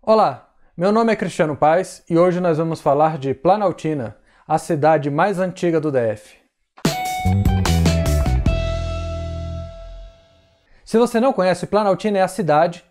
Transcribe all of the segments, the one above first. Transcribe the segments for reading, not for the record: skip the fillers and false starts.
Olá, meu nome é Cristiano Paes e hoje nós vamos falar de Planaltina, a cidade mais antiga do DF. Se você não conhece, Planaltina é a cidade,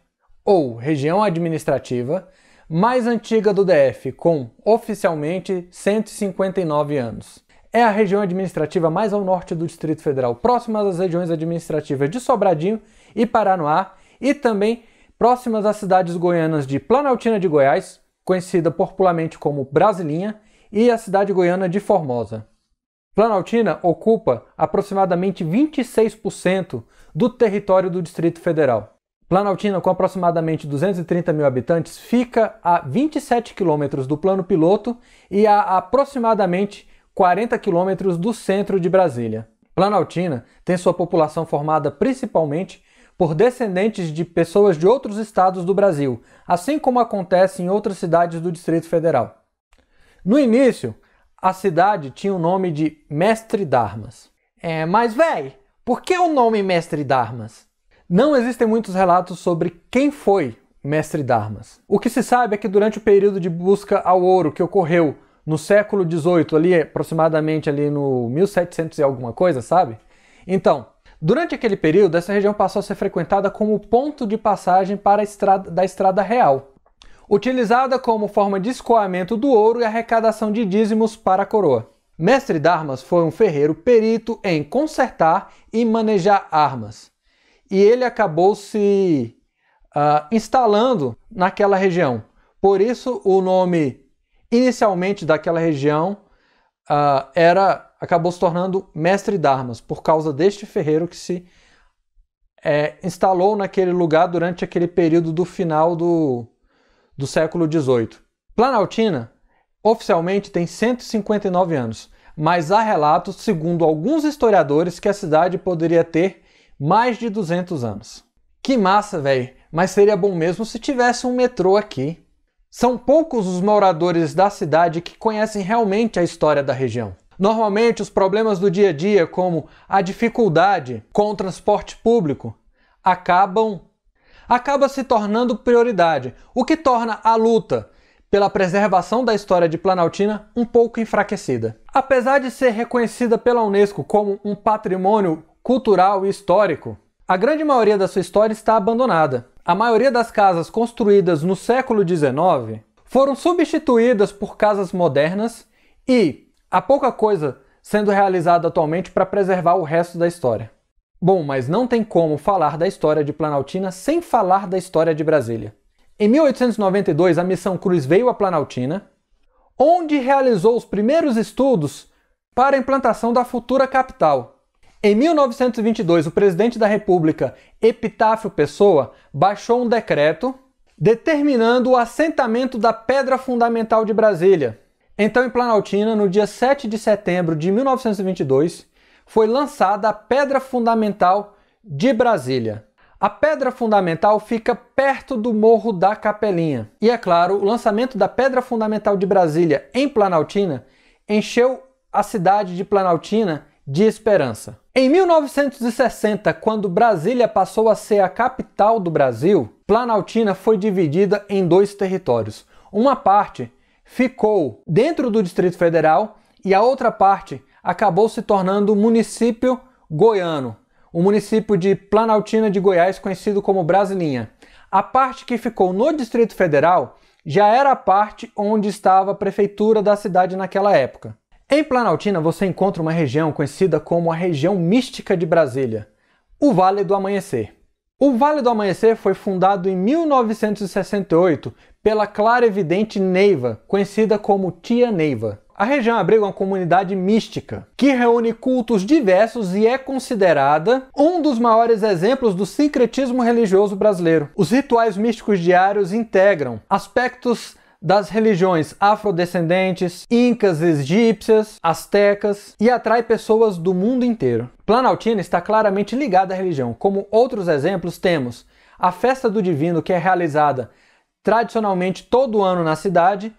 ou região administrativa, mais antiga do DF, com, oficialmente, 159 anos. É a região administrativa mais ao norte do Distrito Federal, próxima às regiões administrativas de Sobradinho e Paranoá, e também próximas às cidades goianas de Planaltina de Goiás, conhecida popularmente como Brasilinha, e a cidade goiana de Formosa. Planaltina ocupa aproximadamente 26% do território do Distrito Federal. Planaltina, com aproximadamente 230 mil habitantes, fica a 27 quilômetros do plano piloto e a aproximadamente 40 quilômetros do centro de Brasília. Planaltina tem sua população formada principalmente por descendentes de pessoas de outros estados do Brasil, assim como acontece em outras cidades do Distrito Federal. No início, a cidade tinha o nome de Mestre d'Armas. Mas véi, por que o nome Mestre d'Armas? Não existem muitos relatos sobre quem foi Mestre d'Armas. O que se sabe é que durante o período de busca ao ouro que ocorreu no século XVIII, ali aproximadamente ali no 1700 e alguma coisa, sabe? Então, durante aquele período, essa região passou a ser frequentada como ponto de passagem para da Estrada Real, utilizada como forma de escoamento do ouro e arrecadação de dízimos para a coroa. Mestre d'Armas foi um ferreiro perito em consertar e manejar armas, e ele acabou se instalando naquela região. Por isso, o nome inicialmente daquela região acabou se tornando Mestre d'Armas, por causa deste ferreiro que se instalou naquele lugar durante aquele período do final do século XVIII. Planaltina, oficialmente, tem 159 anos, mas há relatos, segundo alguns historiadores, que a cidade poderia ter mais de 200 anos. Que massa, velho! Mas seria bom mesmo se tivesse um metrô aqui. São poucos os moradores da cidade que conhecem realmente a história da região. Normalmente, os problemas do dia a dia, como a dificuldade com o transporte público, acaba se tornando prioridade, o que torna a luta pela preservação da história de Planaltina um pouco enfraquecida. Apesar de ser reconhecida pela Unesco como um patrimônio cultural e histórico, a grande maioria da sua história está abandonada. A maioria das casas construídas no século XIX foram substituídas por casas modernas e há pouca coisa sendo realizada atualmente para preservar o resto da história. Bom, mas não tem como falar da história de Planaltina sem falar da história de Brasília. Em 1892, a Missão Cruz veio a Planaltina, onde realizou os primeiros estudos para a implantação da futura capital. Em 1922, o presidente da República, Epitáfio Pessoa, baixou um decreto determinando o assentamento da Pedra Fundamental de Brasília. Então, em Planaltina, no dia 7 de setembro de 1922, foi lançada a Pedra Fundamental de Brasília. A Pedra Fundamental fica perto do Morro da Capelinha. E, é claro, o lançamento da Pedra Fundamental de Brasília em Planaltina encheu a cidade de Planaltina de esperança. Em 1960, quando Brasília passou a ser a capital do Brasil, Planaltina foi dividida em dois territórios. Uma parte ficou dentro do Distrito Federal e a outra parte acabou se tornando o município goiano, o município de Planaltina de Goiás, conhecido como Brasilinha. A parte que ficou no Distrito Federal já era a parte onde estava a prefeitura da cidade naquela época. Em Planaltina você encontra uma região conhecida como a região mística de Brasília, o Vale do Amanhecer. O Vale do Amanhecer foi fundado em 1968 pela clarividente Neiva, conhecida como Tia Neiva. A região abriga uma comunidade mística, que reúne cultos diversos e é considerada um dos maiores exemplos do sincretismo religioso brasileiro. Os rituais místicos diários integram aspectos das religiões afrodescendentes, incas, egípcias, astecas e atrai pessoas do mundo inteiro. Planaltina está claramente ligada à religião. Como outros exemplos, temos a Festa do Divino, que é realizada tradicionalmente todo ano na cidade,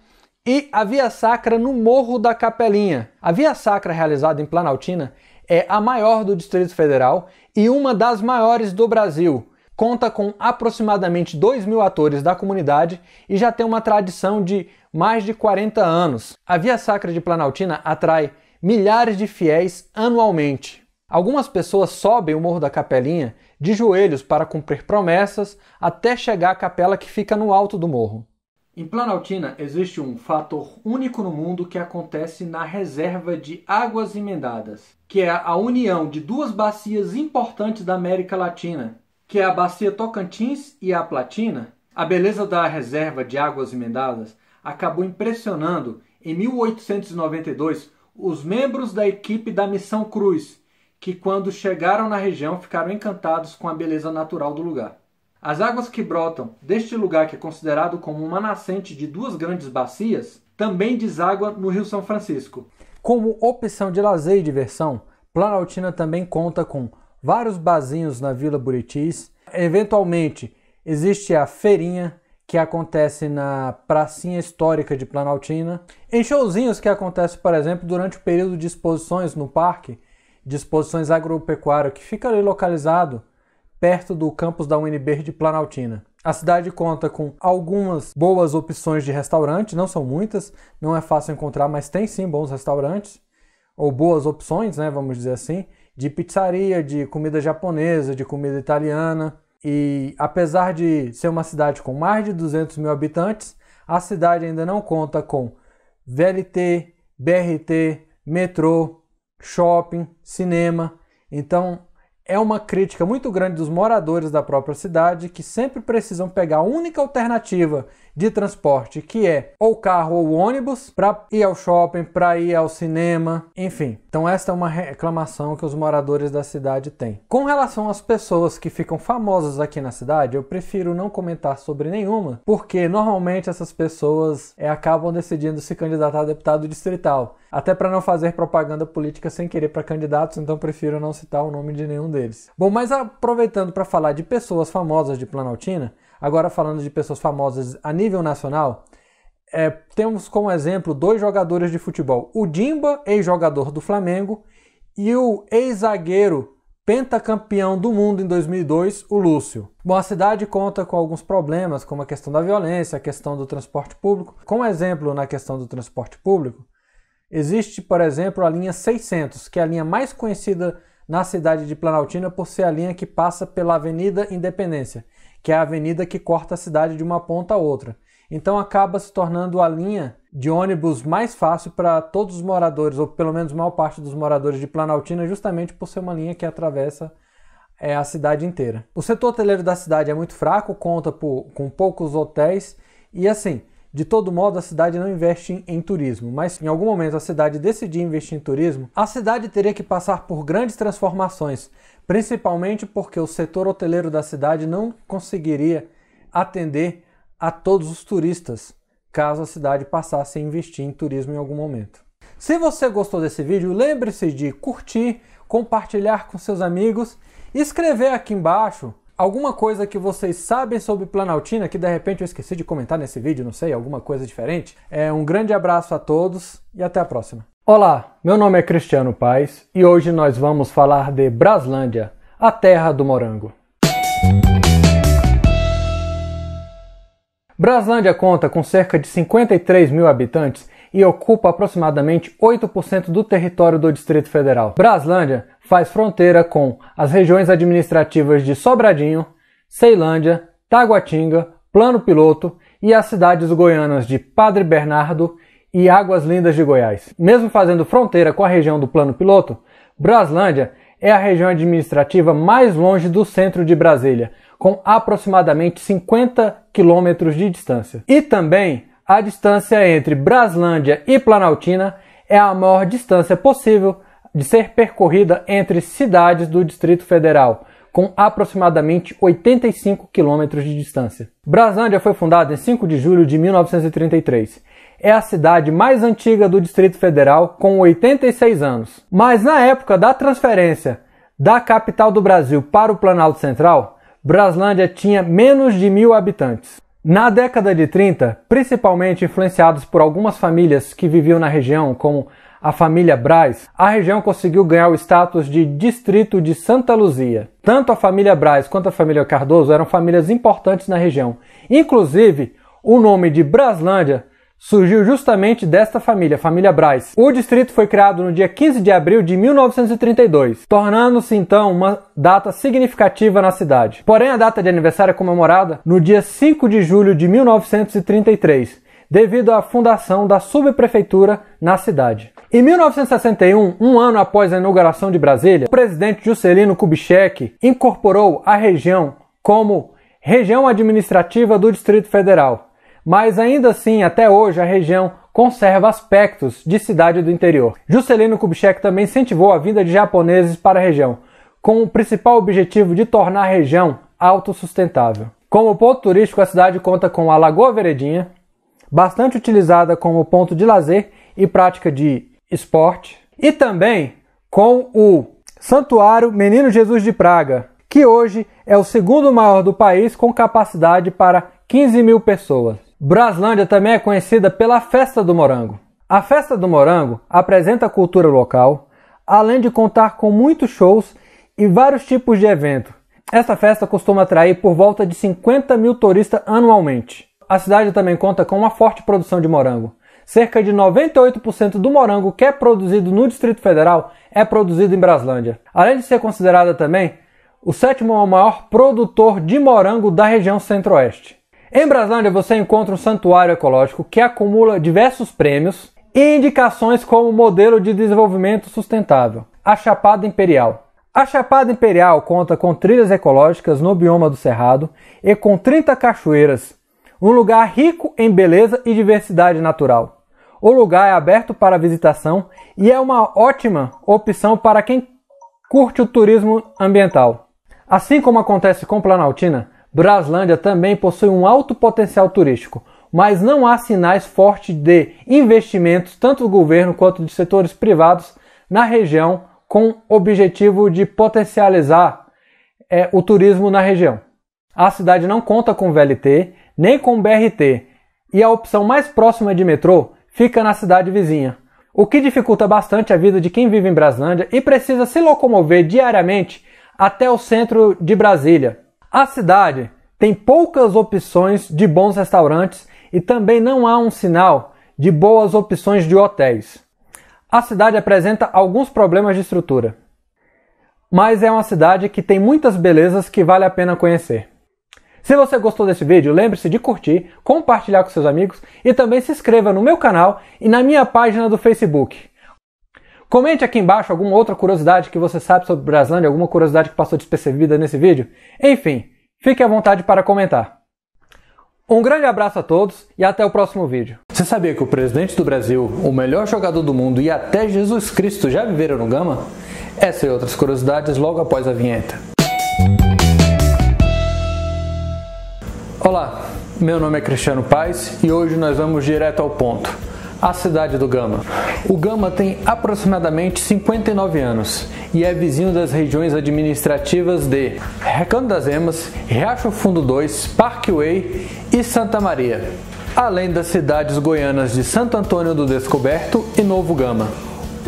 e a Via Sacra no Morro da Capelinha. A Via Sacra realizada em Planaltina é a maior do Distrito Federal e uma das maiores do Brasil, conta com aproximadamente 2.000 atores da comunidade e já tem uma tradição de mais de 40 anos. A Via Sacra de Planaltina atrai milhares de fiéis anualmente. Algumas pessoas sobem o Morro da Capelinha de joelhos para cumprir promessas até chegar à capela que fica no alto do morro. Em Planaltina existe um fator único no mundo que acontece na reserva de Águas Emendadas, que é a união de duas bacias importantes da América Latina, que é a Bacia Tocantins e a Platina. A beleza da reserva de Águas Emendadas acabou impressionando, em 1892, os membros da equipe da Missão Cruz, que quando chegaram na região ficaram encantados com a beleza natural do lugar. As águas que brotam deste lugar, que é considerado como uma nascente de duas grandes bacias, também deságua no Rio São Francisco. Como opção de lazer e diversão, Planaltina também conta com vários barzinhos na Vila Buritis. Eventualmente, existe a feirinha, que acontece na pracinha histórica de Planaltina. Em showzinhos que acontecem, por exemplo, durante o período de exposições no parque, de exposições agropecuárias, que fica ali localizado perto do campus da UNB de Planaltina. A cidade conta com algumas boas opções de restaurante, não são muitas, não é fácil encontrar, mas tem sim bons restaurantes, ou boas opções, né, vamos dizer assim, de pizzaria, de comida japonesa, de comida italiana. E apesar de ser uma cidade com mais de 200 mil habitantes, a cidade ainda não conta com VLT, BRT, metrô, shopping, cinema. Então é uma crítica muito grande dos moradores da própria cidade, que sempre precisam pegar a única alternativa de transporte, que é ou carro ou ônibus, para ir ao shopping, para ir ao cinema, enfim. Então esta é uma reclamação que os moradores da cidade têm. Com relação às pessoas que ficam famosas aqui na cidade, eu prefiro não comentar sobre nenhuma, porque normalmente essas pessoas acabam decidindo se candidatar a deputado distrital. Até para não fazer propaganda política sem querer para candidatos, então prefiro não citar o nome de nenhum deles. Bom, mas aproveitando para falar de pessoas famosas de Planaltina, agora falando de pessoas famosas a nível nacional, temos como exemplo dois jogadores de futebol. O Dimba, ex-jogador do Flamengo, e o ex-zagueiro pentacampeão do mundo em 2002, o Lúcio. Bom, a cidade conta com alguns problemas, como a questão da violência, a questão do transporte público. Como exemplo na questão do transporte público, existe, por exemplo, a linha 600, que é a linha mais conhecida na cidade de Planaltina por ser a linha que passa pela Avenida Independência, que é a avenida que corta a cidade de uma ponta a outra. Então acaba se tornando a linha de ônibus mais fácil para todos os moradores, ou pelo menos a maior parte dos moradores de Planaltina, justamente por ser uma linha que atravessa a cidade inteira. O setor hoteleiro da cidade é muito fraco, conta com poucos hotéis e assim, de todo modo, a cidade não investe em turismo, mas se em algum momento a cidade decidir investir em turismo, a cidade teria que passar por grandes transformações, principalmente porque o setor hoteleiro da cidade não conseguiria atender a todos os turistas, caso a cidade passasse a investir em turismo em algum momento. Se você gostou desse vídeo, lembre-se de curtir, compartilhar com seus amigos e escrever aqui embaixo alguma coisa que vocês sabem sobre Planaltina, que de repente eu esqueci de comentar nesse vídeo, não sei, alguma coisa diferente. Um grande abraço a todos e até a próxima. Olá, meu nome é Cristiano Paes e hoje nós vamos falar de Braslândia, a terra do morango. Braslândia conta com cerca de 53 mil habitantes e ocupa aproximadamente 8% do território do Distrito Federal. Braslândia faz fronteira com as regiões administrativas de Sobradinho, Ceilândia, Taguatinga, Plano Piloto e as cidades goianas de Padre Bernardo e Águas Lindas de Goiás. Mesmo fazendo fronteira com a região do Plano Piloto, Braslândia é a região administrativa mais longe do centro de Brasília, com aproximadamente 50 quilômetros de distância. E também a distância entre Braslândia e Planaltina é a maior distância possível de ser percorrida entre cidades do Distrito Federal, com aproximadamente 85 quilômetros de distância. Braslândia foi fundada em 5 de julho de 1933. É a cidade mais antiga do Distrito Federal, com 86 anos. Mas na época da transferência da capital do Brasil para o Planalto Central, Braslândia tinha menos de 1.000 habitantes. Na década de 30, principalmente influenciados por algumas famílias que viviam na região, como a família Braz, a região conseguiu ganhar o status de Distrito de Santa Luzia. Tanto a família Braz quanto a família Cardoso eram famílias importantes na região. Inclusive, o nome de Braslândia surgiu justamente desta família, a família Braz. O distrito foi criado no dia 15 de abril de 1932, tornando-se então uma data significativa na cidade. Porém, a data de aniversário é comemorada no dia 5 de julho de 1933, devido à fundação da subprefeitura na cidade. Em 1961, um ano após a inauguração de Brasília, o presidente Juscelino Kubitschek incorporou a região como região administrativa do Distrito Federal. Mas ainda assim, até hoje, a região conserva aspectos de cidade do interior. Juscelino Kubitschek também incentivou a vinda de japoneses para a região, com o principal objetivo de tornar a região autossustentável. Como ponto turístico, a cidade conta com a Lagoa Veredinha, bastante utilizada como ponto de lazer e prática de esporte, e também com o Santuário Menino Jesus de Praga, que hoje é o segundo maior do país com capacidade para 15 mil pessoas. Braslândia também é conhecida pela Festa do Morango. A Festa do Morango apresenta a cultura local, além de contar com muitos shows e vários tipos de evento. Esta festa costuma atrair por volta de 50 mil turistas anualmente. A cidade também conta com uma forte produção de morango. Cerca de 98% do morango que é produzido no Distrito Federal é produzido em Braslândia. Além de ser considerada também o sétimo maior produtor de morango da região centro-oeste. Em Braslândia você encontra um santuário ecológico que acumula diversos prêmios e indicações como modelo de desenvolvimento sustentável, a Chapada Imperial. A Chapada Imperial conta com trilhas ecológicas no bioma do Cerrado e com 30 cachoeiras, um lugar rico em beleza e diversidade natural. O lugar é aberto para visitação e é uma ótima opção para quem curte o turismo ambiental. Assim como acontece com Planaltina, Braslândia também possui um alto potencial turístico, mas não há sinais fortes de investimentos tanto do governo quanto de setores privados na região com o objetivo de potencializar o turismo na região. A cidade não conta com VLT nem com BRT e a opção mais próxima de metrô fica na cidade vizinha, o que dificulta bastante a vida de quem vive em Braslândia e precisa se locomover diariamente até o centro de Brasília. A cidade tem poucas opções de bons restaurantes e também não há um sinal de boas opções de hotéis. A cidade apresenta alguns problemas de estrutura, mas é uma cidade que tem muitas belezas que vale a pena conhecer. Se você gostou desse vídeo, lembre-se de curtir, compartilhar com seus amigos e também se inscreva no meu canal e na minha página do Facebook. Comente aqui embaixo alguma outra curiosidade que você sabe sobre Braslândia, alguma curiosidade que passou despercebida nesse vídeo. Enfim, fique à vontade para comentar. Um grande abraço a todos e até o próximo vídeo. Você sabia que o presidente do Brasil, o melhor jogador do mundo e até Jesus Cristo já viveram no Gama? Essa e outras curiosidades logo após a vinheta. Olá, meu nome é Cristiano Paes e hoje nós vamos direto ao ponto. A cidade do Gama. O Gama tem aproximadamente 59 anos e é vizinho das regiões administrativas de Recanto das Emas, Riacho Fundo 2, Parkway e Santa Maria, além das cidades goianas de Santo Antônio do Descoberto e Novo Gama.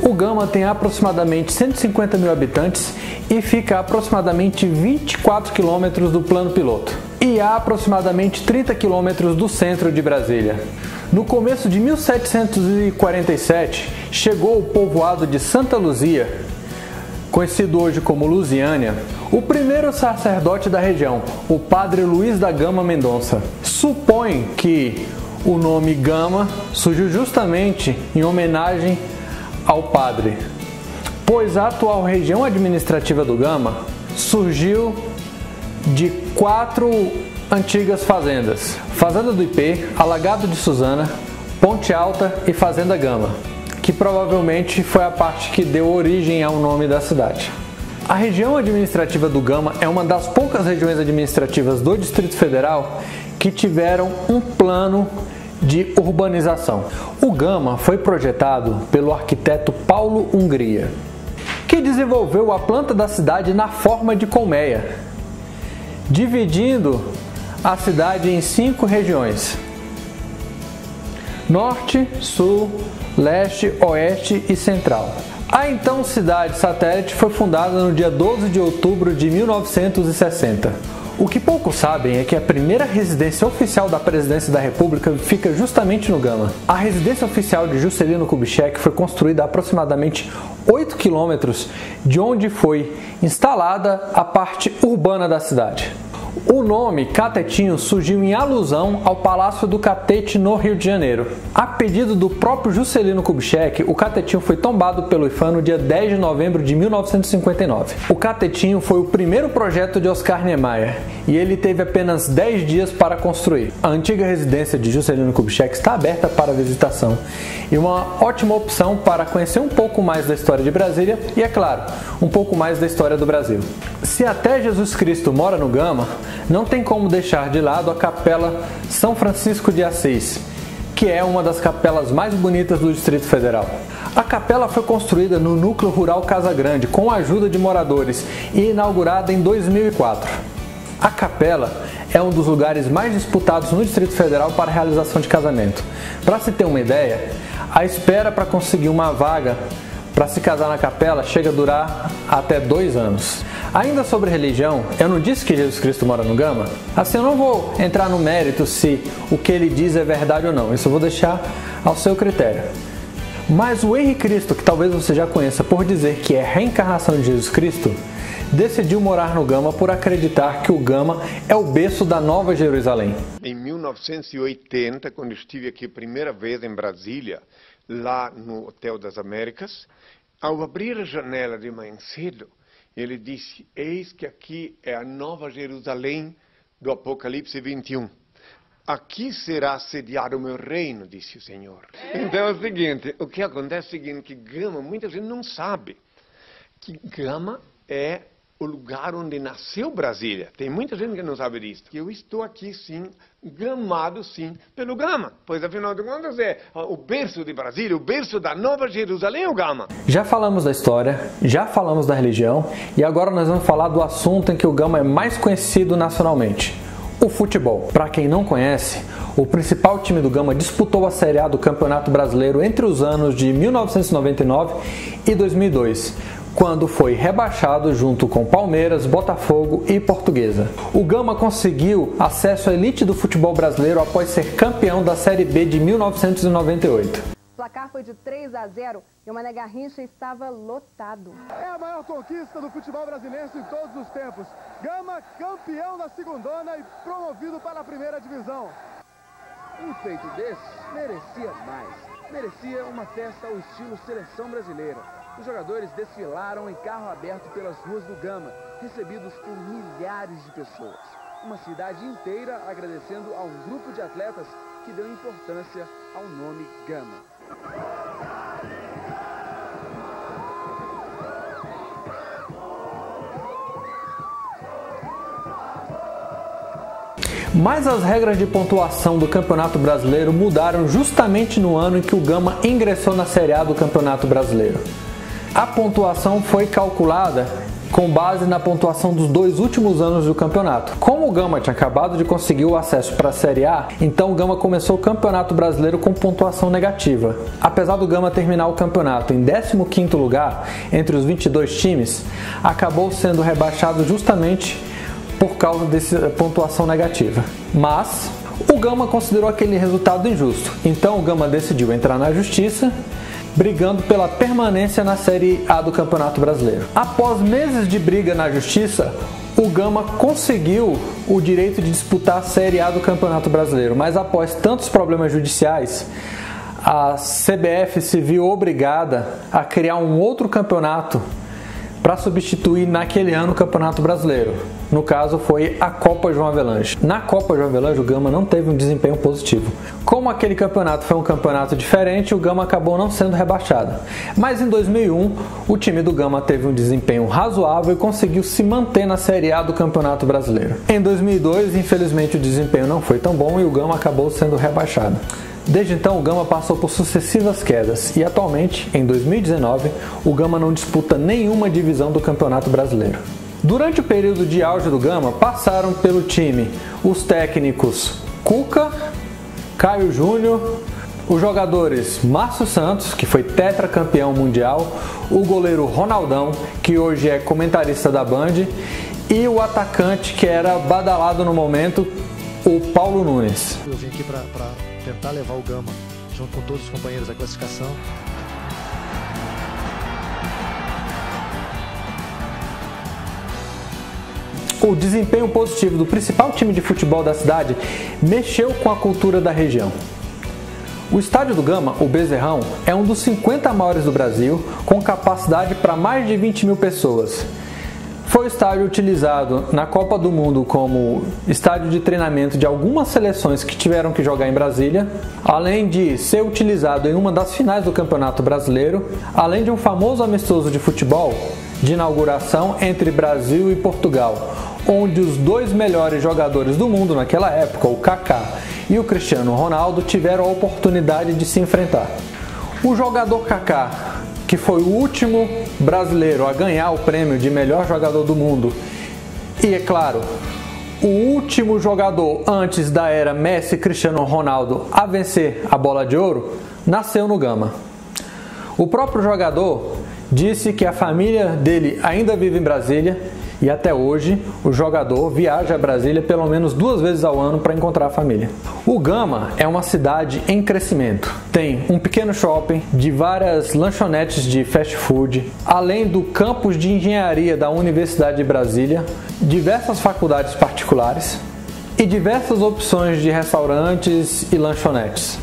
O Gama tem aproximadamente 150 mil habitantes e fica a aproximadamente 24 quilômetros do plano piloto e a aproximadamente 30 quilômetros do centro de Brasília. No começo de 1747, chegou o povoado de Santa Luzia, conhecido hoje como Lusiânia, o primeiro sacerdote da região, o padre Luiz da Gama Mendonça. Supõe que o nome Gama surgiu justamente em homenagem ao padre, pois a atual região administrativa do Gama surgiu de 4 antigas fazendas: Fazenda do Ipê, Alagado de Suzana, Ponte Alta e Fazenda Gama, que provavelmente foi a parte que deu origem ao nome da cidade. A região administrativa do Gama é uma das poucas regiões administrativas do Distrito Federal que tiveram um plano de urbanização. O Gama foi projetado pelo arquiteto Paulo Hungria, que desenvolveu a planta da cidade na forma de colmeia, dividindo a cidade em 5 regiões. Norte, Sul, Leste, Oeste e Central. A então cidade satélite foi fundada no dia 12 de outubro de 1960. O que poucos sabem é que a primeira residência oficial da Presidência da República fica justamente no Gama. A residência oficial de Juscelino Kubitschek foi construída a aproximadamente 8 quilômetros de onde foi instalada a parte urbana da cidade. O nome Catetinho surgiu em alusão ao Palácio do Catete no Rio de Janeiro. A pedido do próprio Juscelino Kubitschek, o Catetinho foi tombado pelo IPHAN no dia 10 de novembro de 1959. O Catetinho foi o primeiro projeto de Oscar Niemeyer e ele teve apenas 10 dias para construir. A antiga residência de Juscelino Kubitschek está aberta para visitação e uma ótima opção para conhecer um pouco mais da história de Brasília e, é claro, um pouco mais da história do Brasil. Se até Jesus Cristo mora no Gama, não tem como deixar de lado a Capela São Francisco de Assis, que é uma das capelas mais bonitas do Distrito Federal. A capela foi construída no núcleo rural Casa Grande com a ajuda de moradores e inaugurada em 2004. A capela é um dos lugares mais disputados no Distrito Federal para a realização de casamento. Para se ter uma ideia, a espera para conseguir uma vaga para se casar na capela chega a durar até 2 anos. Ainda sobre religião, eu não disse que Jesus Cristo mora no Gama? Assim, eu não vou entrar no mérito se o que ele diz é verdade ou não. Isso eu vou deixar ao seu critério. Mas o Henri Cristo, que talvez você já conheça por dizer que é a reencarnação de Jesus Cristo, decidiu morar no Gama por acreditar que o Gama é o berço da Nova Jerusalém. Em 1980, quando estive aqui a primeira vez em Brasília, lá no Hotel das Américas, ao abrir a janela de manhã cedo, ele disse: eis que aqui é a Nova Jerusalém do Apocalipse 21. Aqui será sediado o meu reino, disse o Senhor. Então é o seguinte, o que acontece é o seguinte, que Gama, muita gente não sabe que Gama é o lugar onde nasceu Brasília. Tem muita gente que não sabe disso. Que eu estou aqui, sim, gamado, sim, pelo Gama. Pois, afinal de contas, é o berço de Brasília, o berço da Nova Jerusalém, o Gama. Já falamos da história, já falamos da religião, e agora nós vamos falar do assunto em que o Gama é mais conhecido nacionalmente: o futebol. Para quem não conhece, o principal time do Gama disputou a Série A do Campeonato Brasileiro entre os anos de 1999 e 2002, quando foi rebaixado junto com Palmeiras, Botafogo e Portuguesa. O Gama conseguiu acesso à elite do futebol brasileiro após ser campeão da Série B de 1998. O placar foi de 3-0 e o Mané Garrincha estava lotado. É a maior conquista do futebol brasileiro em todos os tempos. Gama campeão da segundona e promovido para a primeira divisão. Um feito desse merecia mais. Merecia uma festa ao estilo seleção brasileira. Os jogadores desfilaram em carro aberto pelas ruas do Gama, recebidos por milhares de pessoas. Uma cidade inteira agradecendo a um grupo de atletas que deu importância ao nome Gama. Mas as regras de pontuação do Campeonato Brasileiro mudaram justamente no ano em que o Gama ingressou na Série A do Campeonato Brasileiro. A pontuação foi calculada com base na pontuação dos 2 últimos anos do campeonato. Como o Gama tinha acabado de conseguir o acesso para a Série A, então o Gama começou o Campeonato Brasileiro com pontuação negativa. Apesar do Gama terminar o campeonato em 15º lugar entre os 22 times, acabou sendo rebaixado justamente por causa dessa pontuação negativa. Mas o Gama considerou aquele resultado injusto, então o Gama decidiu entrar na justiça, brigando pela permanência na Série A do Campeonato Brasileiro. Após meses de briga na justiça, o Gama conseguiu o direito de disputar a Série A do Campeonato Brasileiro, mas após tantos problemas judiciais, a CBF se viu obrigada a criar um outro campeonato para substituir naquele ano o Campeonato Brasileiro. No caso, foi a Copa João Avelange. Na Copa João Avelange, o Gama não teve um desempenho positivo. Como aquele campeonato foi um campeonato diferente, o Gama acabou não sendo rebaixado. Mas em 2001, o time do Gama teve um desempenho razoável e conseguiu se manter na Série A do Campeonato Brasileiro. Em 2002, infelizmente, o desempenho não foi tão bom e o Gama acabou sendo rebaixado. Desde então, o Gama passou por sucessivas quedas e atualmente, em 2019, o Gama não disputa nenhuma divisão do Campeonato Brasileiro. Durante o período de auge do Gama, passaram pelo time os técnicos Cuca, Caio Júnior, Os jogadores Márcio Santos, que foi tetracampeão mundial, o goleiro Ronaldão, que hoje é comentarista da Band, e o atacante que era badalado no momento, o Paulo Nunes. Eu vim aqui para tentar levar o Gama, junto com todos os companheiros da classificação. O desempenho positivo do principal time de futebol da cidade mexeu com a cultura da região. O estádio do Gama, o Bezerrão, é um dos 50 maiores do Brasil, com capacidade para mais de 20 mil pessoas. Foi o estádio utilizado na Copa do Mundo como estádio de treinamento de algumas seleções que tiveram que jogar em Brasília, além de ser utilizado em uma das finais do Campeonato Brasileiro, além de um famoso amistoso de futebol de inauguração entre Brasil e Portugal, onde os dois melhores jogadores do mundo naquela época, o Kaká e o Cristiano Ronaldo, tiveram a oportunidade de se enfrentar. O jogador Kaká, que foi o último brasileiro a ganhar o prêmio de melhor jogador do mundo, e é claro, o último jogador antes da era Messi e Cristiano Ronaldo a vencer a bola de ouro, nasceu no Gama. O próprio jogador disse que a família dele ainda vive em Brasília e até hoje o jogador viaja a Brasília pelo menos 2 vezes ao ano para encontrar a família. O Gama é uma cidade em crescimento. Tem um pequeno shopping, de várias lanchonetes de fast food, além do campus de engenharia da Universidade de Brasília, diversas faculdades particulares e diversas opções de restaurantes e lanchonetes.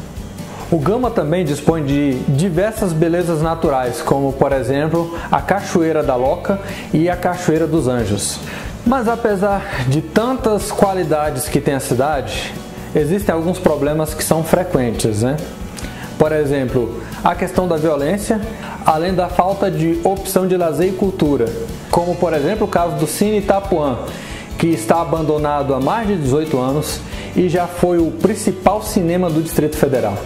O Gama também dispõe de diversas belezas naturais, como por exemplo a Cachoeira da Loca e a Cachoeira dos Anjos. Mas apesar de tantas qualidades que tem a cidade, existem alguns problemas que são frequentes, né? Por exemplo, a questão da violência, além da falta de opção de lazer e cultura, como por exemplo o caso do Cine Itapuã, que está abandonado há mais de 18 anos e já foi o principal cinema do Distrito Federal.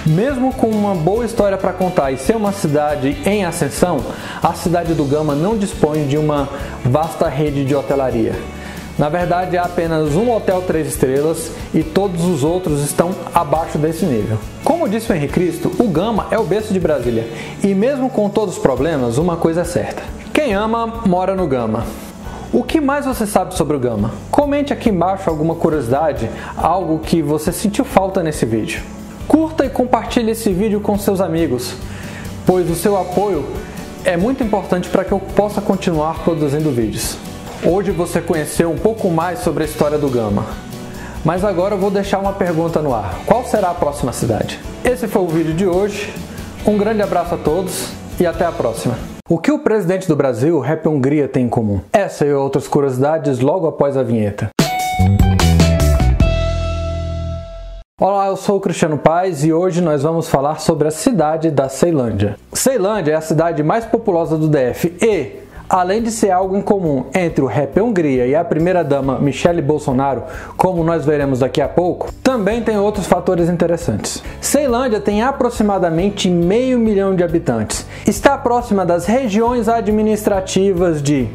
Mesmo com uma boa história para contar e ser uma cidade em ascensão, a cidade do Gama não dispõe de uma vasta rede de hotelaria. Na verdade, há apenas um hotel 3 estrelas e todos os outros estão abaixo desse nível. Como disse o Henrique Cristo, o Gama é o berço de Brasília. E mesmo com todos os problemas, uma coisa é certa: quem ama, mora no Gama. O que mais você sabe sobre o Gama? Comente aqui embaixo alguma curiosidade, algo que você sentiu falta nesse vídeo. Curta e compartilhe esse vídeo com seus amigos, pois o seu apoio é muito importante para que eu possa continuar produzindo vídeos. Hoje você conheceu um pouco mais sobre a história do Gama, mas agora eu vou deixar uma pergunta no ar: qual será a próxima cidade? Esse foi o vídeo de hoje, um grande abraço a todos e até a próxima. O que o presidente do Brasil, Rap Hungria, tem em comum? Essa e outras curiosidades logo após a vinheta. Olá, eu sou o Cristiano Paes e hoje nós vamos falar sobre a cidade da Ceilândia. Ceilândia é a cidade mais populosa do DF e, além de ser algo em comum entre o Rap Hungria e a primeira-dama Michele Bolsonaro, como nós veremos daqui a pouco, também tem outros fatores interessantes. Ceilândia tem aproximadamente 500 mil de habitantes. Está próxima das regiões administrativas de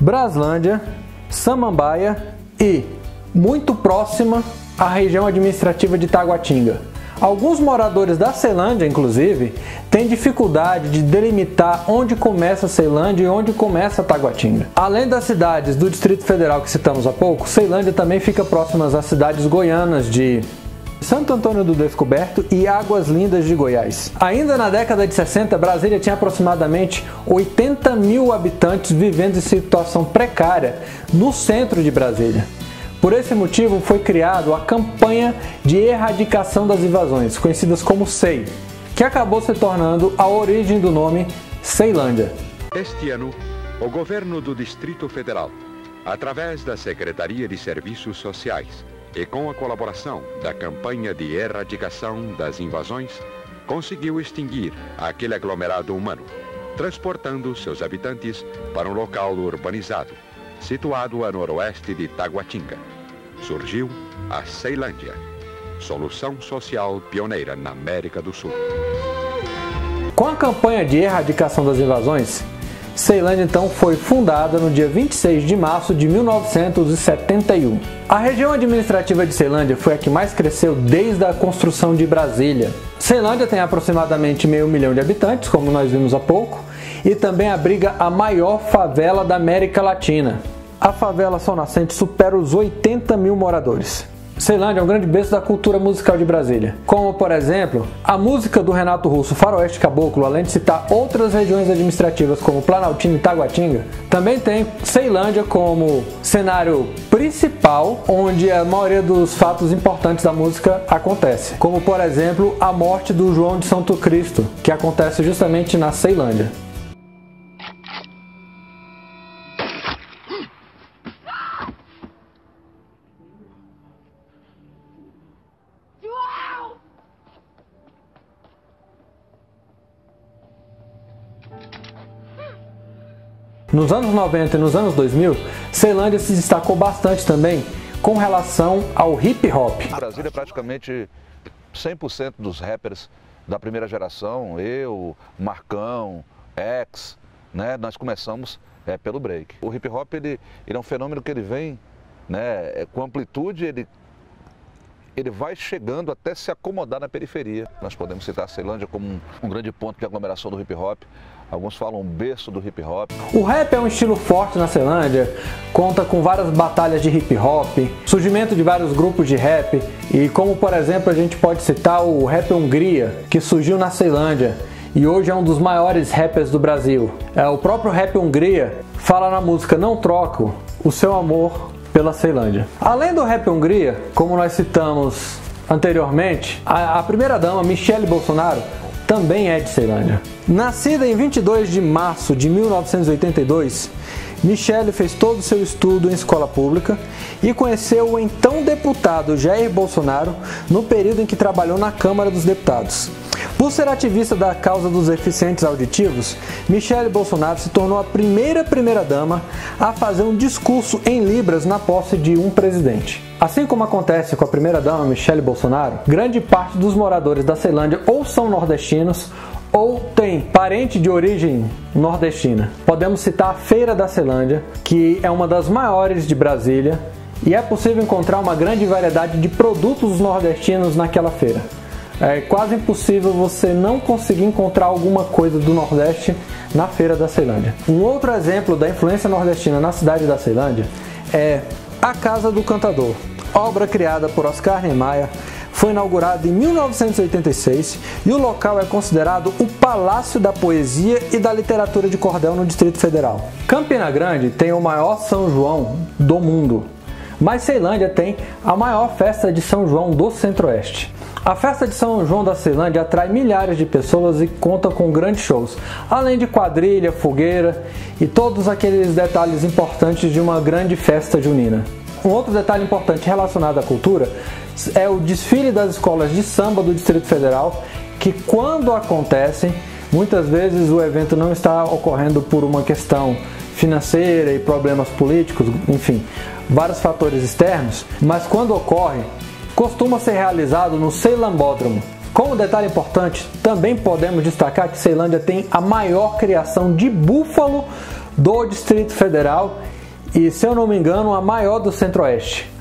Braslândia, Samambaia e, muito próxima, a região administrativa de Taguatinga. Alguns moradores da Ceilândia, inclusive, têm dificuldade de delimitar onde começa Ceilândia e onde começa Taguatinga. Além das cidades do Distrito Federal que citamos há pouco, Ceilândia também fica próxima às cidades goianas de Santo Antônio do Descoberto e Águas Lindas de Goiás. Ainda na década de 60, Brasília tinha aproximadamente 80 mil habitantes vivendo em situação precária no centro de Brasília. Por esse motivo foi criado a campanha de erradicação das invasões, conhecidas como SEI, que acabou se tornando a origem do nome Ceilândia. Este ano, o governo do Distrito Federal, através da Secretaria de Serviços Sociais e com a colaboração da campanha de erradicação das invasões, conseguiu extinguir aquele aglomerado humano, transportando seus habitantes para um local urbanizado, situado a noroeste de Taguatinga. Surgiu a Ceilândia, solução social pioneira na América do Sul. Com a campanha de erradicação das invasões, Ceilândia então foi fundada no dia 26 de março de 1971. A região administrativa de Ceilândia foi a que mais cresceu desde a construção de Brasília. Ceilândia tem aproximadamente 500 mil de habitantes, como nós vimos há pouco, e também abriga a maior favela da América Latina. A favela Sol Nascente supera os 80 mil moradores. Ceilândia é um grande berço da cultura musical de Brasília, como, por exemplo, a música do Renato Russo, Faroeste Caboclo, além de citar outras regiões administrativas como Planaltina e Taguatinga. Também tem Ceilândia como cenário principal, onde a maioria dos fatos importantes da música acontece, como, por exemplo, a morte do João de Santo Cristo, que acontece justamente na Ceilândia. Nos anos 90 e nos anos 2000, Ceilândia se destacou bastante também com relação ao hip hop. Brasília é praticamente 100% dos rappers da primeira geração, eu, Marcão, X, né, nós começamos pelo break. O hip hop ele é um fenômeno que ele vem, né, com amplitude, ele vai chegando até se acomodar na periferia. Nós podemos citar a Ceilândia como um grande ponto de aglomeração do hip hop. Alguns falam um berço do hip hop. O rap é um estilo forte na Ceilândia, conta com várias batalhas de hip hop, surgimento de vários grupos de rap, e como por exemplo a gente pode citar o Rap Hungria, que surgiu na Ceilândia e hoje é um dos maiores rappers do Brasil. O próprio Rap Hungria fala na música Não Troco o seu amor pela Ceilândia. Além do Rap Hungria, como nós citamos anteriormente, a primeira-dama Michele Bolsonaro também é de Ceilândia. Nascida em 22 de março de 1982, Michele fez todo o seu estudo em escola pública e conheceu o então deputado Jair Bolsonaro no período em que trabalhou na Câmara dos Deputados. Por ser ativista da causa dos deficientes auditivos, Michele Bolsonaro se tornou a primeira-dama a fazer um discurso em Libras na posse de um presidente. Assim como acontece com a primeira-dama Michele Bolsonaro, grande parte dos moradores da Ceilândia ou são nordestinos ou tem parente de origem nordestina. Podemos citar a Feira da Ceilândia, que é uma das maiores de Brasília, e é possível encontrar uma grande variedade de produtos nordestinos naquela feira. É quase impossível você não conseguir encontrar alguma coisa do Nordeste na Feira da Ceilândia. Um outro exemplo da influência nordestina na cidade da Ceilândia é a Casa do Cantador, obra criada por Oscar Niemeyer. Foi inaugurado em 1986 e o local é considerado o Palácio da Poesia e da Literatura de Cordel no Distrito Federal. Campina Grande tem o maior São João do mundo, mas Ceilândia tem a maior festa de São João do Centro-Oeste. A festa de São João da Ceilândia atrai milhares de pessoas e conta com grandes shows, além de quadrilha, fogueira e todos aqueles detalhes importantes de uma grande festa junina. Um outro detalhe importante relacionado à cultura é o desfile das escolas de samba do Distrito Federal, que quando acontecem, muitas vezes o evento não está ocorrendo por uma questão financeira e problemas políticos, enfim, vários fatores externos, mas quando ocorre, costuma ser realizado no Ceilambódromo. Como detalhe importante, também podemos destacar que Ceilândia tem a maior criação de búfalo do Distrito Federal e, se eu não me engano, a maior do Centro-Oeste.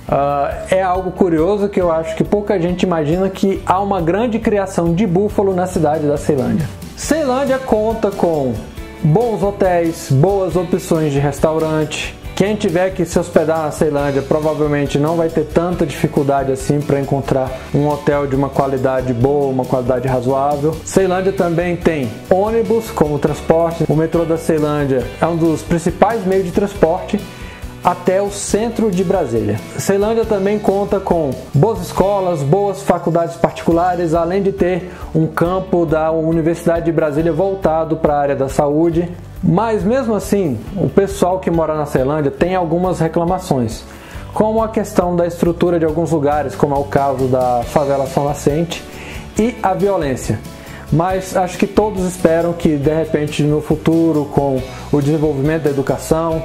É algo curioso que eu acho que pouca gente imagina, que há uma grande criação de búfalo na cidade da Ceilândia. Ceilândia conta com bons hotéis, boas opções de restaurante. Quem tiver que se hospedar na Ceilândia provavelmente não vai ter tanta dificuldade assim para encontrar um hotel de uma qualidade boa, uma qualidade razoável. Ceilândia também tem ônibus como transporte. O metrô da Ceilândia é um dos principais meios de transporte até o centro de Brasília. Ceilândia também conta com boas escolas, boas faculdades particulares, além de ter um campo da Universidade de Brasília voltado para a área da saúde. Mas mesmo assim, o pessoal que mora na Ceilândia tem algumas reclamações, como a questão da estrutura de alguns lugares, como é o caso da favela Sol Nascente, e a violência. Mas acho que todos esperam que de repente no futuro, com o desenvolvimento da educação,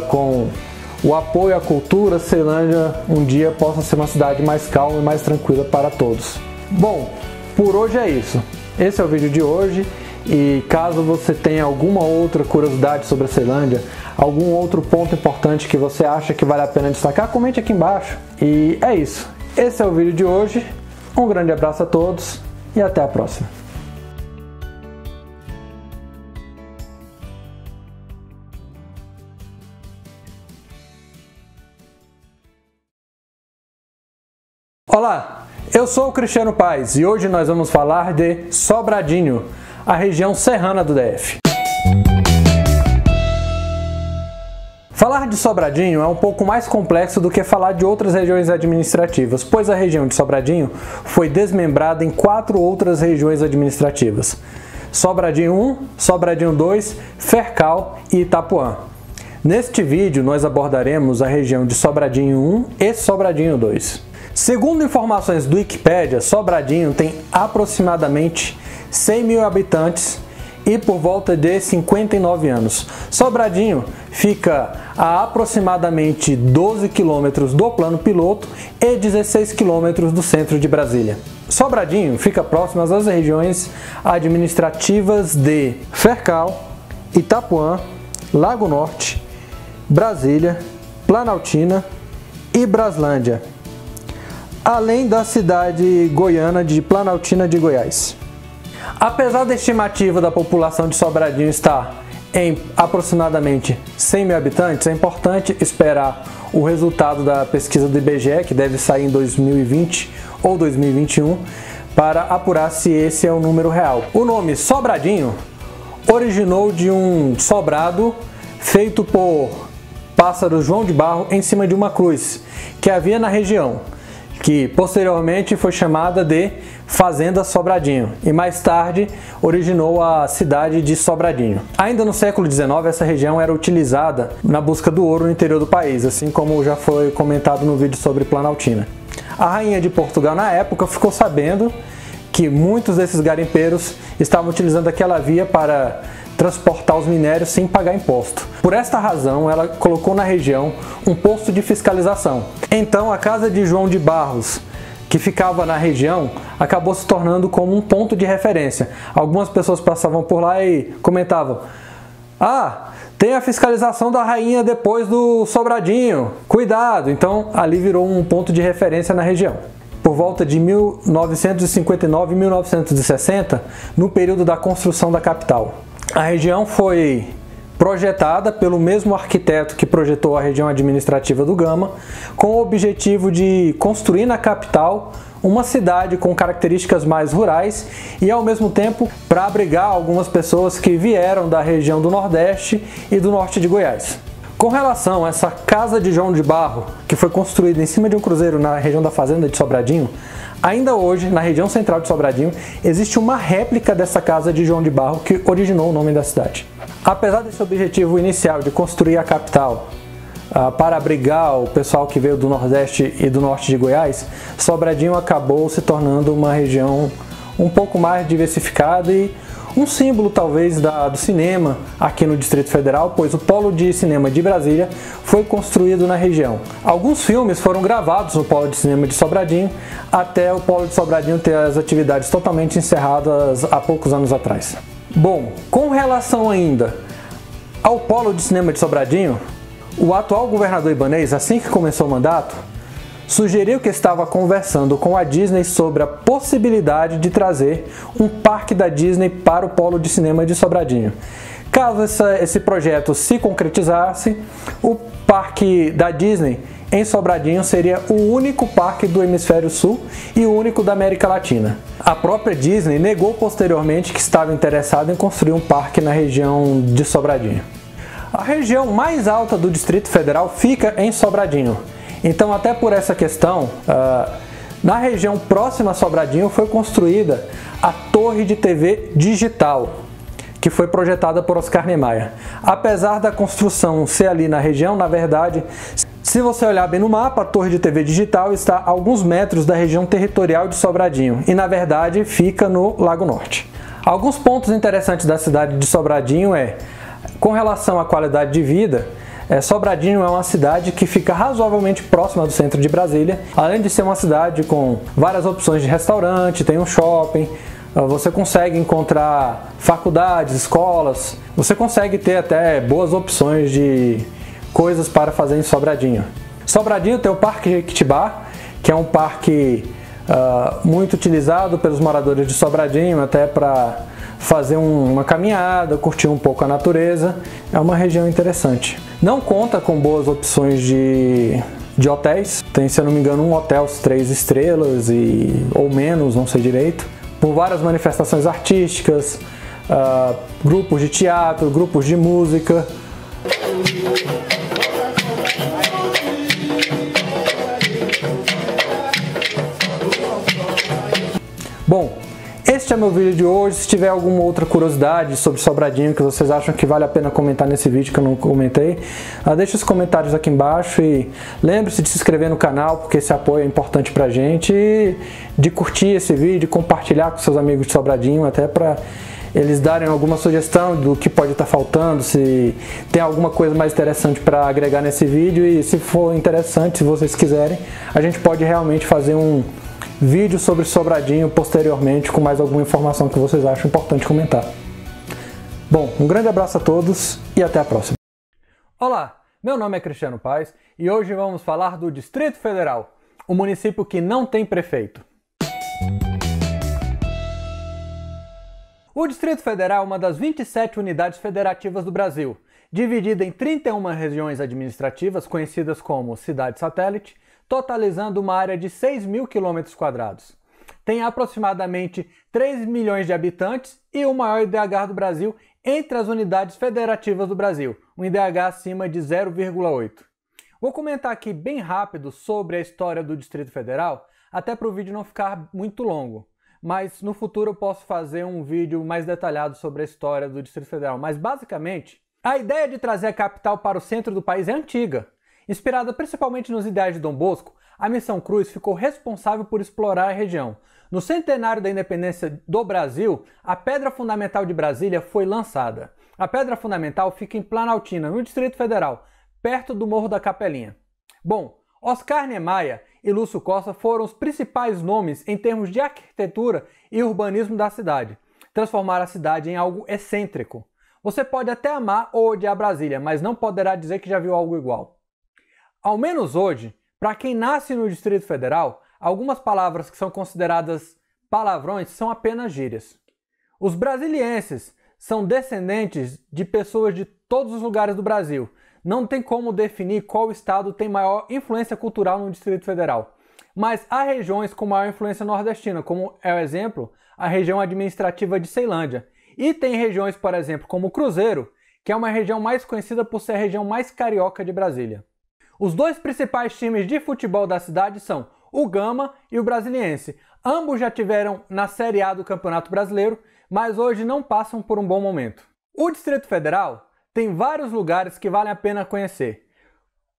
com o apoio à cultura, Ceilândia um dia possa ser uma cidade mais calma e mais tranquila para todos. Bom, por hoje é isso. Esse é o vídeo de hoje E caso você tenha alguma outra curiosidade sobre a Ceilândia, algum outro ponto importante que você acha que vale a pena destacar, comente aqui embaixo. E é isso. Esse é o vídeo de hoje. Um grande abraço a todos e até a próxima. Olá, eu sou o Cristiano Paes e hoje nós vamos falar de Sobradinho, a região serrana do DF. Falar de Sobradinho é um pouco mais complexo do que falar de outras regiões administrativas, pois a região de Sobradinho foi desmembrada em 4 outras regiões administrativas: Sobradinho 1, Sobradinho 2, Fercal e Itapuã. Neste vídeo nós abordaremos a região de Sobradinho 1 e Sobradinho 2. Segundo informações do Wikipédia, Sobradinho tem aproximadamente 100 mil habitantes e por volta de 59 anos. Sobradinho fica a aproximadamente 12 quilômetros do plano piloto e 16 quilômetros do centro de Brasília. Sobradinho fica próximo às regiões administrativas de Fercal, Itapuã, Lago Norte, Brasília, Planaltina e Braslândia, além da cidade goiana de Planaltina de Goiás. Apesar da estimativa da população de Sobradinho estar em aproximadamente 100 mil habitantes, é importante esperar o resultado da pesquisa do IBGE, que deve sair em 2020 ou 2021, para apurar se esse é o número real. O nome Sobradinho originou de um sobrado feito por pássaro João de Barro em cima de uma cruz que havia na região, que posteriormente foi chamada de Fazenda Sobradinho e mais tarde originou a cidade de Sobradinho. Ainda no século XIX, essa região era utilizada na busca do ouro no interior do país, assim como já foi comentado no vídeo sobre Planaltina. A rainha de Portugal na época ficou sabendo que muitos desses garimpeiros estavam utilizando aquela via para transportar os minérios sem pagar imposto. Por esta razão, ela colocou na região um posto de fiscalização. Então, a casa de João de Barros, que ficava na região, acabou se tornando como um ponto de referência. Algumas pessoas passavam por lá e comentavam: "Ah, tem a fiscalização da rainha depois do Sobradinho, cuidado!" Então, ali virou um ponto de referência na região. Por volta de 1959 e 1960, no período da construção da capital. A região foi projetada pelo mesmo arquiteto que projetou a região administrativa do Gama, com o objetivo de construir na capital uma cidade com características mais rurais e, ao mesmo tempo, para abrigar algumas pessoas que vieram da região do Nordeste e do Norte de Goiás. Com relação a essa casa de João de Barro, que foi construída em cima de um cruzeiro na região da Fazenda de Sobradinho, ainda hoje, na região central de Sobradinho, existe uma réplica dessa casa de João de Barro que originou o nome da cidade. Apesar desse objetivo inicial de construir a capital para abrigar o pessoal que veio do Nordeste e do Norte de Goiás, Sobradinho acabou se tornando uma região um pouco mais diversificada e um símbolo talvez do cinema aqui no Distrito Federal, pois o polo de cinema de Brasília foi construído na região. Alguns filmes foram gravados no polo de cinema de Sobradinho, até o polo de Sobradinho ter as atividades totalmente encerradas há poucos anos atrás. Bom, com relação ainda ao polo de cinema de Sobradinho, o atual governador Ibanez, assim que começou o mandato, sugeriu que estava conversando com a Disney sobre a possibilidade de trazer um parque da Disney para o polo de cinema de Sobradinho. Caso esse projeto se concretizasse, o parque da Disney em Sobradinho seria o único parque do Hemisfério Sul e o único da América Latina. A própria Disney negou posteriormente que estava interessada em construir um parque na região de Sobradinho. A região mais alta do Distrito Federal fica em Sobradinho. Então, até por essa questão, na região próxima a Sobradinho foi construída a Torre de TV Digital, que foi projetada por Oscar Niemeyer. Apesar da construção ser ali na região, na verdade, se você olhar bem no mapa, a Torre de TV Digital está a alguns metros da região territorial de Sobradinho e, na verdade, fica no Lago Norte. Alguns pontos interessantes da cidade de Sobradinho com relação à qualidade de vida, Sobradinho é uma cidade que fica razoavelmente próxima do centro de Brasília, além de ser uma cidade com várias opções de restaurante, tem um shopping, você consegue encontrar faculdades, escolas, você consegue ter até boas opções de coisas para fazer em Sobradinho. Sobradinho tem o Parque Jequitibá, que é um parque muito utilizado pelos moradores de Sobradinho, até para fazer uma caminhada, curtir um pouco a natureza. É uma região interessante. Não conta com boas opções de hotéis. Tem, se eu não me engano, um hotel 3 estrelas ou menos, não sei direito. Por várias manifestações artísticas, grupos de teatro, grupos de música. Bom, este é meu vídeo de hoje. Se tiver alguma outra curiosidade sobre Sobradinho que vocês acham que vale a pena comentar nesse vídeo que eu não comentei, deixe os comentários aqui embaixo e lembre-se de se inscrever no canal, porque esse apoio é importante pra gente, e de curtir esse vídeo, compartilhar com seus amigos de Sobradinho, até para eles darem alguma sugestão do que pode estar faltando, se tem alguma coisa mais interessante para agregar nesse vídeo, e se for interessante, se vocês quiserem, a gente pode realmente fazer um vídeo sobre Sobradinho posteriormente com mais alguma informação que vocês acham importante comentar. Bom, um grande abraço a todos e até a próxima. Olá, meu nome é Cristiano Paes e hoje vamos falar do Distrito Federal, um município que não tem prefeito. O Distrito Federal é uma das 27 unidades federativas do Brasil, dividida em 31 regiões administrativas conhecidas como cidade satélite, totalizando uma área de 6.000 km². Tem aproximadamente 3 milhões de habitantes e o maior IDH do Brasil entre as unidades federativas do Brasil, um IDH acima de 0,8. Vou comentar aqui bem rápido sobre a história do Distrito Federal, até para o vídeo não ficar muito longo, mas no futuro eu posso fazer um vídeo mais detalhado sobre a história do Distrito Federal. Mas basicamente, a ideia de trazer a capital para o centro do país é antiga. Inspirada principalmente nos ideais de Dom Bosco, a Missão Cruz ficou responsável por explorar a região. No centenário da independência do Brasil, a Pedra Fundamental de Brasília foi lançada. A Pedra Fundamental fica em Planaltina, no Distrito Federal, perto do Morro da Capelinha. Bom, Oscar Niemeyer e Lúcio Costa foram os principais nomes em termos de arquitetura e urbanismo da cidade. Transformaram a cidade em algo excêntrico. Você pode até amar ou odiar Brasília, mas não poderá dizer que já viu algo igual. Ao menos hoje, para quem nasce no Distrito Federal, algumas palavras que são consideradas palavrões são apenas gírias. Os brasilienses são descendentes de pessoas de todos os lugares do Brasil. Não tem como definir qual estado tem maior influência cultural no Distrito Federal. Mas há regiões com maior influência nordestina, como é o exemplo, a região administrativa de Ceilândia. E tem regiões, por exemplo, como Cruzeiro, que é uma região mais conhecida por ser a região mais carioca de Brasília. Os dois principais times de futebol da cidade são o Gama e o Brasiliense. Ambos já tiveram na Série A do Campeonato Brasileiro, mas hoje não passam por um bom momento. O Distrito Federal tem vários lugares que valem a pena conhecer,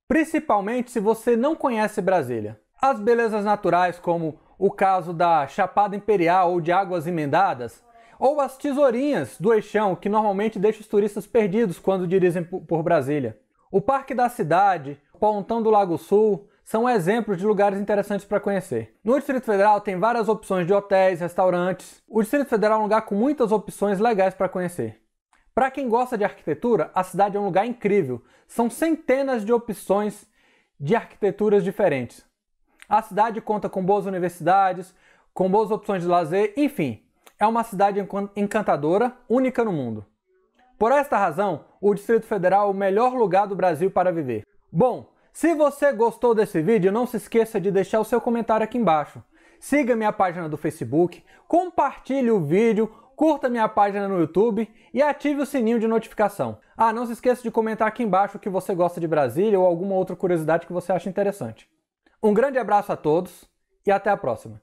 principalmente se você não conhece Brasília. As belezas naturais, como o caso da Chapada Imperial ou de Águas Emendadas, ou as tesourinhas do Eixão, que normalmente deixam os turistas perdidos quando dirigem por Brasília. O Parque da Cidade, o Pontão do Lago Sul, são exemplos de lugares interessantes para conhecer. No Distrito Federal tem várias opções de hotéis, restaurantes. O Distrito Federal é um lugar com muitas opções legais para conhecer. Para quem gosta de arquitetura, a cidade é um lugar incrível. São centenas de opções de arquiteturas diferentes. A cidade conta com boas universidades, com boas opções de lazer, enfim, é uma cidade encantadora, única no mundo. Por esta razão, o Distrito Federal é o melhor lugar do Brasil para viver. Bom, se você gostou desse vídeo, não se esqueça de deixar o seu comentário aqui embaixo. Siga minha página do Facebook, compartilhe o vídeo, curta minha página no YouTube e ative o sininho de notificação. Não se esqueça de comentar aqui embaixo o que você gosta de Brasília ou alguma outra curiosidade que você acha interessante. Um grande abraço a todos e até a próxima.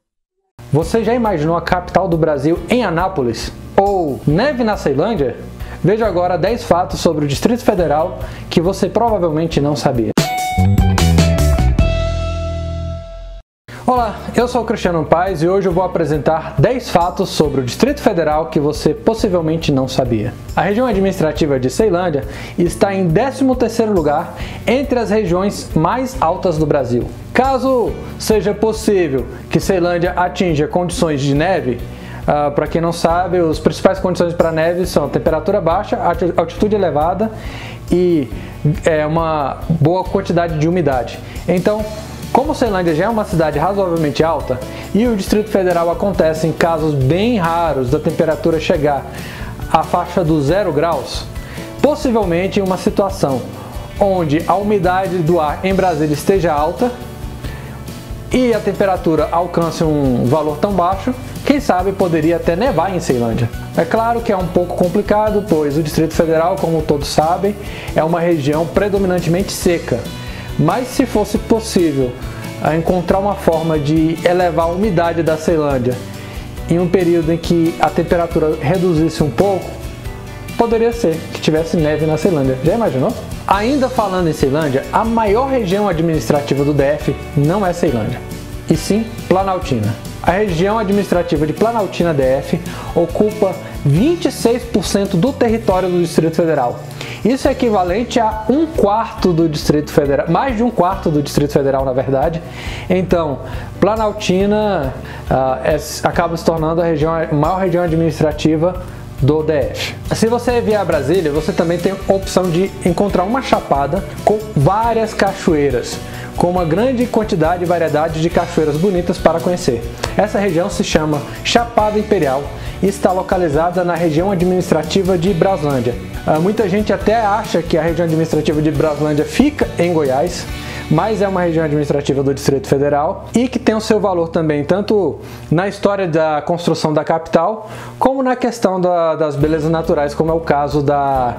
Você já imaginou a capital do Brasil em Anápolis? Ou neve na Ceilândia? Veja agora 10 fatos sobre o Distrito Federal que você provavelmente não sabia. Olá, eu sou o Cristiano Paes e hoje eu vou apresentar 10 fatos sobre o Distrito Federal que você possivelmente não sabia. A região administrativa de Ceilândia está em 13º lugar entre as regiões mais altas do Brasil. Caso seja possível que Ceilândia atinja condições de neve, Para quem não sabe, as principais condições para neve são temperatura baixa, altitude elevada e uma boa quantidade de umidade. Então, como Ceilândia já é uma cidade razoavelmente alta e o Distrito Federal acontece em casos bem raros da temperatura chegar à faixa dos 0 graus, possivelmente em uma situação onde a umidade do ar em Brasília esteja alta e a temperatura alcance um valor tão baixo, quem sabe poderia até nevar em Ceilândia. É claro que é um pouco complicado, pois o Distrito Federal, como todos sabem, é uma região predominantemente seca. Mas se fosse possível encontrar uma forma de elevar a umidade da Ceilândia em um período em que a temperatura reduzisse um pouco, poderia ser que tivesse neve na Ceilândia. Já imaginou? Ainda falando em Ceilândia, a maior região administrativa do DF não é Ceilândia, e sim Planaltina. A região administrativa de Planaltina DF ocupa 26% do território do Distrito Federal. Isso é equivalente a 1/4 do Distrito Federal, mais de 1/4 do Distrito Federal, na verdade. Então, Planaltina acaba se tornando a maior região administrativa do DF. Se você vier a Brasília, você também tem a opção de encontrar uma chapada com várias cachoeiras, com uma grande quantidade e variedade de cachoeiras bonitas para conhecer. Essa região se chama Chapada Imperial e está localizada na região administrativa de Braslândia. Muita gente até acha que a região administrativa de Braslândia fica em Goiás, mas é uma região administrativa do Distrito Federal e que tem o seu valor também, tanto na história da construção da capital, como na questão das belezas naturais, como é o caso da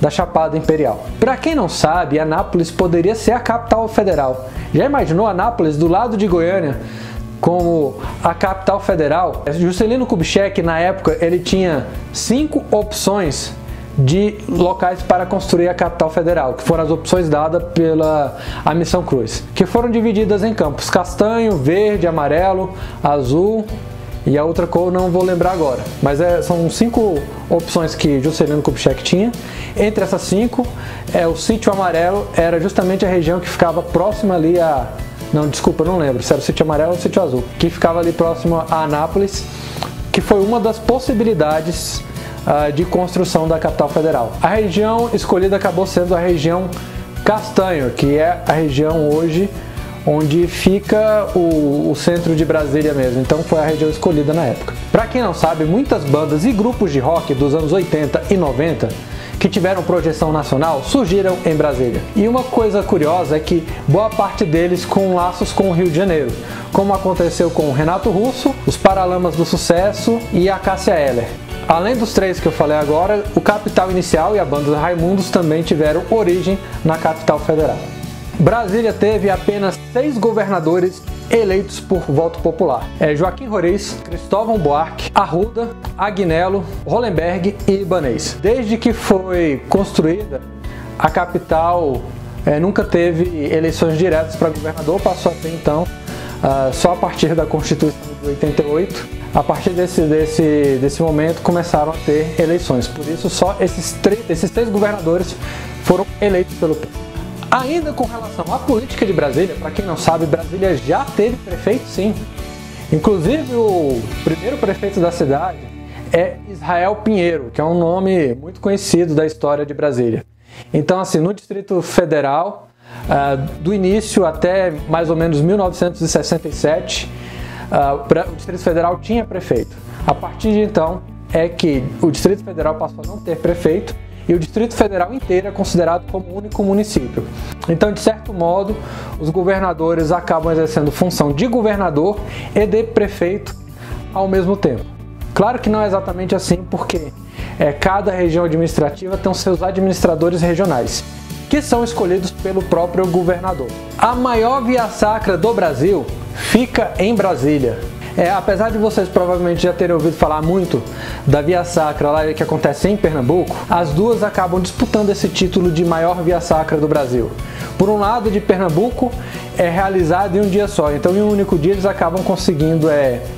Chapada Imperial. Para quem não sabe, Anápolis poderia ser a capital federal. Já imaginou Anápolis do lado de Goiânia como a capital federal? Juscelino Kubitschek, na época, ele tinha 5 opções de locais para construir a capital federal, que foram as opções dadas pela Missão Cruz, que foram divididas em campos castanho, verde, amarelo, azul e a outra cor não vou lembrar agora, mas são 5 opções que Juscelino Kubitschek tinha. Entre essas 5, o Sítio Amarelo era justamente a região que ficava próxima ali a... Não, desculpa, não lembro se era o Sítio Amarelo ou o Sítio Azul, que ficava ali próximo a Anápolis, que foi uma das possibilidades de construção da capital federal. A região escolhida acabou sendo a região Castanho, que é a região hoje onde fica o centro de Brasília mesmo, então foi a região escolhida na época. Para quem não sabe, muitas bandas e grupos de rock dos anos 80 e 90 que tiveram projeção nacional surgiram em Brasília. E uma coisa curiosa é que boa parte deles com laços com o Rio de Janeiro, como aconteceu com o Renato Russo, os Paralamas do Sucesso e a Cássia Eller. Além dos 3 que eu falei agora, o Capital Inicial e a banda Raimundos também tiveram origem na capital federal. Brasília teve apenas 6 governadores eleitos por voto popular. Joaquim Roriz, Cristóvão Buarque, Arruda, Agnello, Hollenberg e Ibanez. Desde que foi construída, a capital nunca teve eleições diretas para governador, passou a ter então só a partir da Constituição de 88. A partir desse momento começaram a ter eleições, por isso só esses 3 governadores foram eleitos pelo povo. Ainda com relação à política de Brasília, para quem não sabe, Brasília já teve prefeito sim. Inclusive o primeiro prefeito da cidade é Israel Pinheiro, que é um nome muito conhecido da história de Brasília. Então assim, no Distrito Federal, do início até mais ou menos 1967, o Distrito Federal tinha prefeito. A partir de então é que o Distrito Federal passou a não ter prefeito e o Distrito Federal inteiro é considerado como único município. Então, de certo modo, os governadores acabam exercendo função de governador e de prefeito ao mesmo tempo. Claro que não é exatamente assim, porque cada região administrativa tem os seus administradores regionais, que são escolhidos pelo próprio governador. A maior via-sacra do Brasil fica em Brasília. Apesar de vocês provavelmente já terem ouvido falar muito da via-sacra lá que acontece em Pernambuco, as duas acabam disputando esse título de maior via-sacra do Brasil. Por um lado, de Pernambuco é realizado em um dia só, então em um único dia eles acabam conseguindo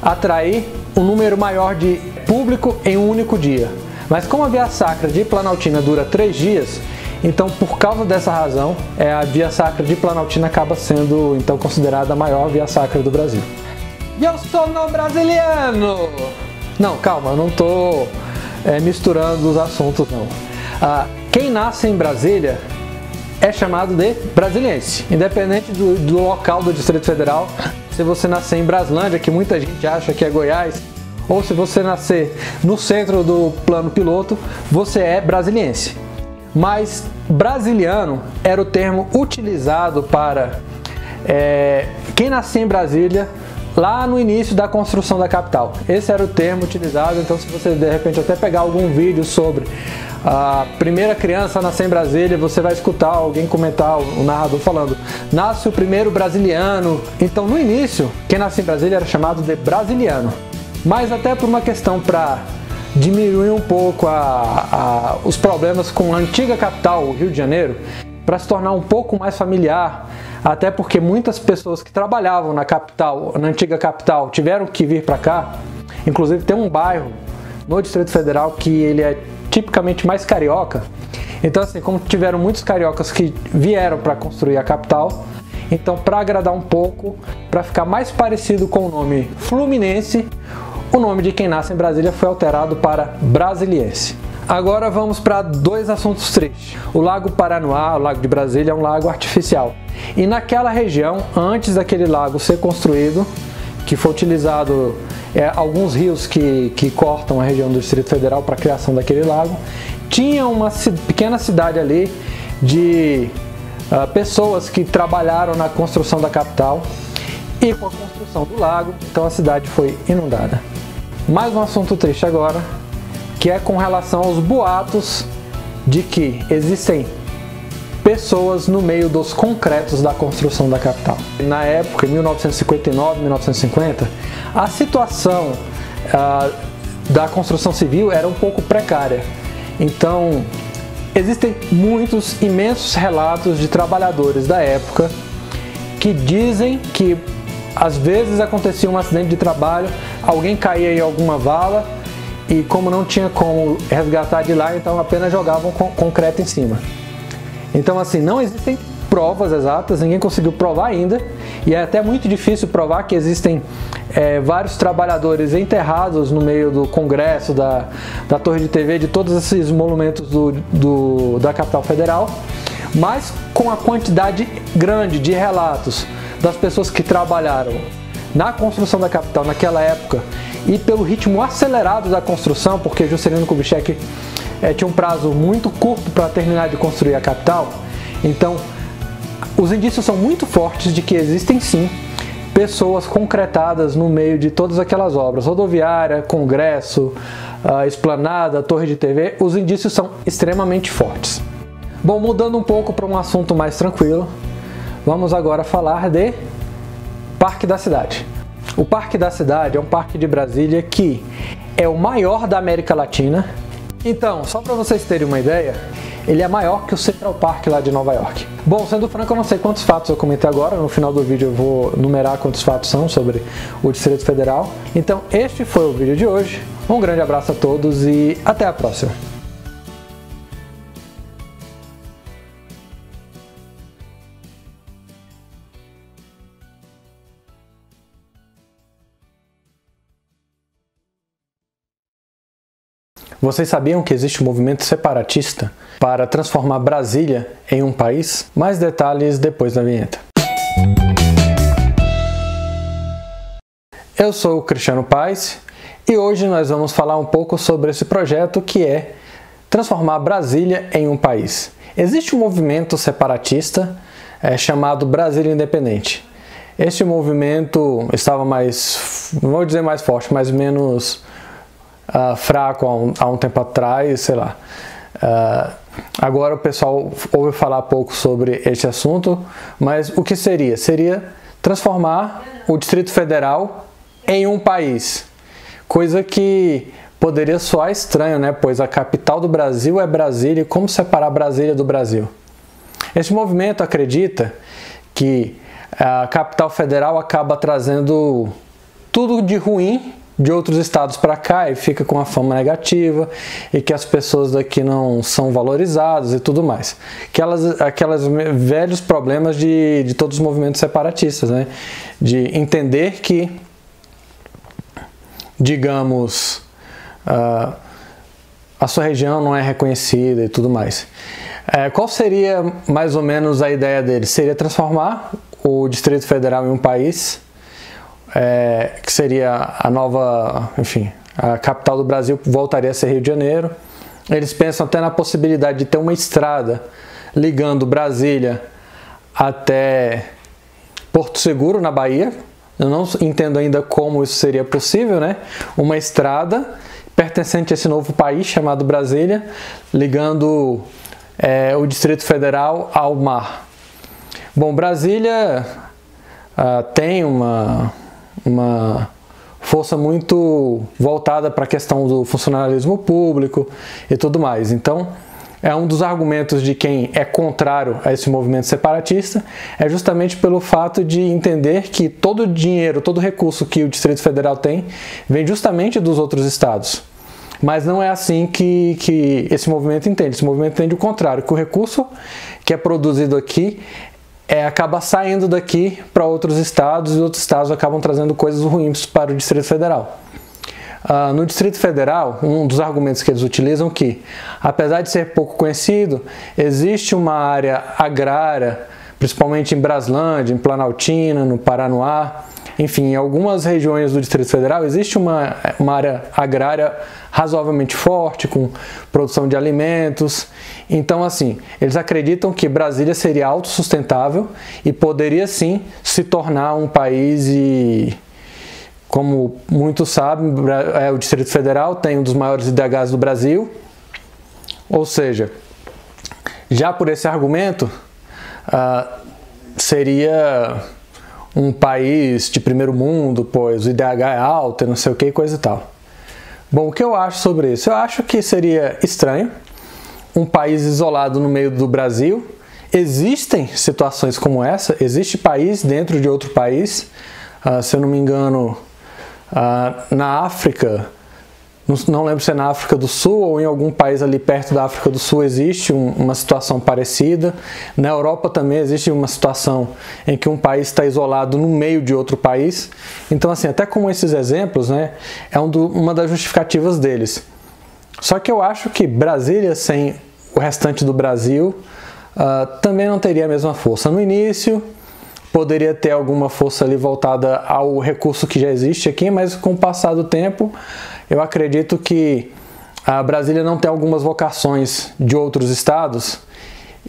atrair um número maior de público em um único dia. Mas como a via-sacra de Planaltina dura 3 dias, então por causa dessa razão, a via-sacra de Planaltina acaba sendo então considerada a maior via-sacra do Brasil. E eu sou no brasiliano! Não, calma, eu não estou misturando os assuntos, não. Quem nasce em Brasília é chamado de brasiliense, independente do local do Distrito Federal. Se você nascer em Braslândia, que muita gente acha que é Goiás, ou se você nascer no centro do plano piloto, você é brasiliense. Mas brasiliano era o termo utilizado para quem nascia em Brasília lá no início da construção da capital. Esse era o termo utilizado. Então, se você de repente até pegar algum vídeo sobre a primeira criança a nascer em Brasília, você vai escutar alguém comentar, o narrador falando, nasce o primeiro brasiliano. Então, no início, quem nascia em Brasília era chamado de brasiliano. Mas até por uma questão para diminuir um pouco os problemas com a antiga capital, o Rio de Janeiro, para se tornar um pouco mais familiar, até porque muitas pessoas que trabalhavam na capital, na antiga capital, tiveram que vir para cá. Inclusive tem um bairro no Distrito Federal que ele é tipicamente mais carioca. Então, assim, como tiveram muitos cariocas que vieram para construir a capital, então, para agradar um pouco, para ficar mais parecido com o nome Fluminense, o nome de quem nasce em Brasília foi alterado para brasiliense. Agora vamos para dois assuntos tristes. O Lago Paranoá, o Lago de Brasília, é um lago artificial. E naquela região, antes daquele lago ser construído, que foi utilizado alguns rios que cortam a região do Distrito Federal para a criação daquele lago, tinha uma pequena cidade ali de pessoas que trabalharam na construção da capital, e com a construção do lago, então a cidade foi inundada. Mais um assunto triste agora, que é com relação aos boatos de que existem pessoas no meio dos concretos da construção da capital. Na época, em 1959, 1950, a situação da construção civil era um pouco precária. Então, existem muitos, imensos relatos de trabalhadores da época que dizem que às vezes acontecia um acidente de trabalho, alguém caía em alguma vala e como não tinha como resgatar de lá, então apenas jogavam concreto em cima. Então, assim, não existem provas exatas, ninguém conseguiu provar ainda, e é até muito difícil provar que existem vários trabalhadores enterrados no meio do Congresso, da Torre de TV, de todos esses monumentos da capital federal, mas com a quantidade grande de relatos das pessoas que trabalharam na construção da capital naquela época e pelo ritmo acelerado da construção, porque Juscelino Kubitschek tinha um prazo muito curto para terminar de construir a capital. Então, os indícios são muito fortes de que existem sim pessoas concretadas no meio de todas aquelas obras, rodoviária, Congresso, Esplanada, Torre de TV. Os indícios são extremamente fortes. Bom, mudando um pouco para um assunto mais tranquilo, vamos agora falar de Parque da Cidade. O Parque da Cidade é um parque de Brasília que é o maior da América Latina. Então, só para vocês terem uma ideia, ele é maior que o Central Park lá de Nova York. Bom, sendo franco, eu não sei quantos fatos eu comentei agora. No final do vídeo eu vou numerar quantos fatos são sobre o Distrito Federal. Então, este foi o vídeo de hoje. Um grande abraço a todos e até a próxima. Vocês sabiam que existe um movimento separatista para transformar Brasília em um país? Mais detalhes depois da vinheta. Eu sou o Cristiano Paes e hoje nós vamos falar um pouco sobre esse projeto que é transformar Brasília em um país. Existe um movimento separatista chamado Brasília Independente. Este movimento estava mais, não vou dizer mais forte, mas menos fraco há um tempo atrás, sei lá. Agora o pessoal ouve falar pouco sobre este assunto, mas o que seria? Seria transformar o Distrito Federal em um país. Coisa que poderia soar estranho, né? Pois a capital do Brasil é Brasília, e como separar Brasília do Brasil? Esse movimento acredita que a capital federal acaba trazendo tudo de ruim de outros estados para cá e fica com uma fama negativa e que as pessoas daqui não são valorizadas e tudo mais. Aquelas velhos problemas de todos os movimentos separatistas, né? De entender que, digamos, a sua região não é reconhecida e tudo mais. Qual seria mais ou menos a ideia deles? Seria transformar o Distrito Federal em um país, que seria a nova, enfim, a capital do Brasil voltaria a ser Rio de Janeiro. Eles pensam até na possibilidade de ter uma estrada ligando Brasília até Porto Seguro, na Bahia. Eu não entendo ainda como isso seria possível, né? Uma estrada pertencente a esse novo país chamado Brasília, ligando o Distrito Federal ao mar. Bom, Brasília tem uma força muito voltada para a questão do funcionalismo público e tudo mais. Então, é um dos argumentos de quem é contrário a esse movimento separatista, é justamente pelo fato de entender que todo o dinheiro, todo o recurso que o Distrito Federal tem, vem justamente dos outros estados. Mas não é assim que esse movimento entende. Esse movimento entende o contrário, que o recurso que é produzido aqui acaba saindo daqui para outros estados, e outros estados acabam trazendo coisas ruins para o Distrito Federal. No Distrito Federal, um dos argumentos que eles utilizam é que, apesar de ser pouco conhecido, existe uma área agrária, principalmente em Braslândia, em Planaltina, no Paranoá, enfim, em algumas regiões do Distrito Federal existe uma área agrária razoavelmente forte, com produção de alimentos. Então, assim, eles acreditam que Brasília seria autossustentável e poderia, sim, se tornar um país e, como muitos sabem, o Distrito Federal tem um dos maiores IDHs do Brasil. Ou seja, já por esse argumento, seria um país de primeiro mundo, pois o IDH é alto e não sei o que, coisa e tal. Bom, o que eu acho sobre isso? Eu acho que seria estranho um país isolado no meio do Brasil. Existem situações como essa, existe país dentro de outro país. Se eu não me engano, na África, não lembro se é na África do Sul ou em algum país ali perto da África do Sul, existe uma situação parecida. Na Europa também existe uma situação em que um país está isolado no meio de outro país. Então, assim, até como esses exemplos, né, é uma das justificativas deles. Só que eu acho que Brasília sem o restante do Brasil também não teria a mesma força. No início poderia ter alguma força ali voltada ao recurso que já existe aqui, mas com o passar do tempo eu acredito que a Brasília não tem algumas vocações de outros estados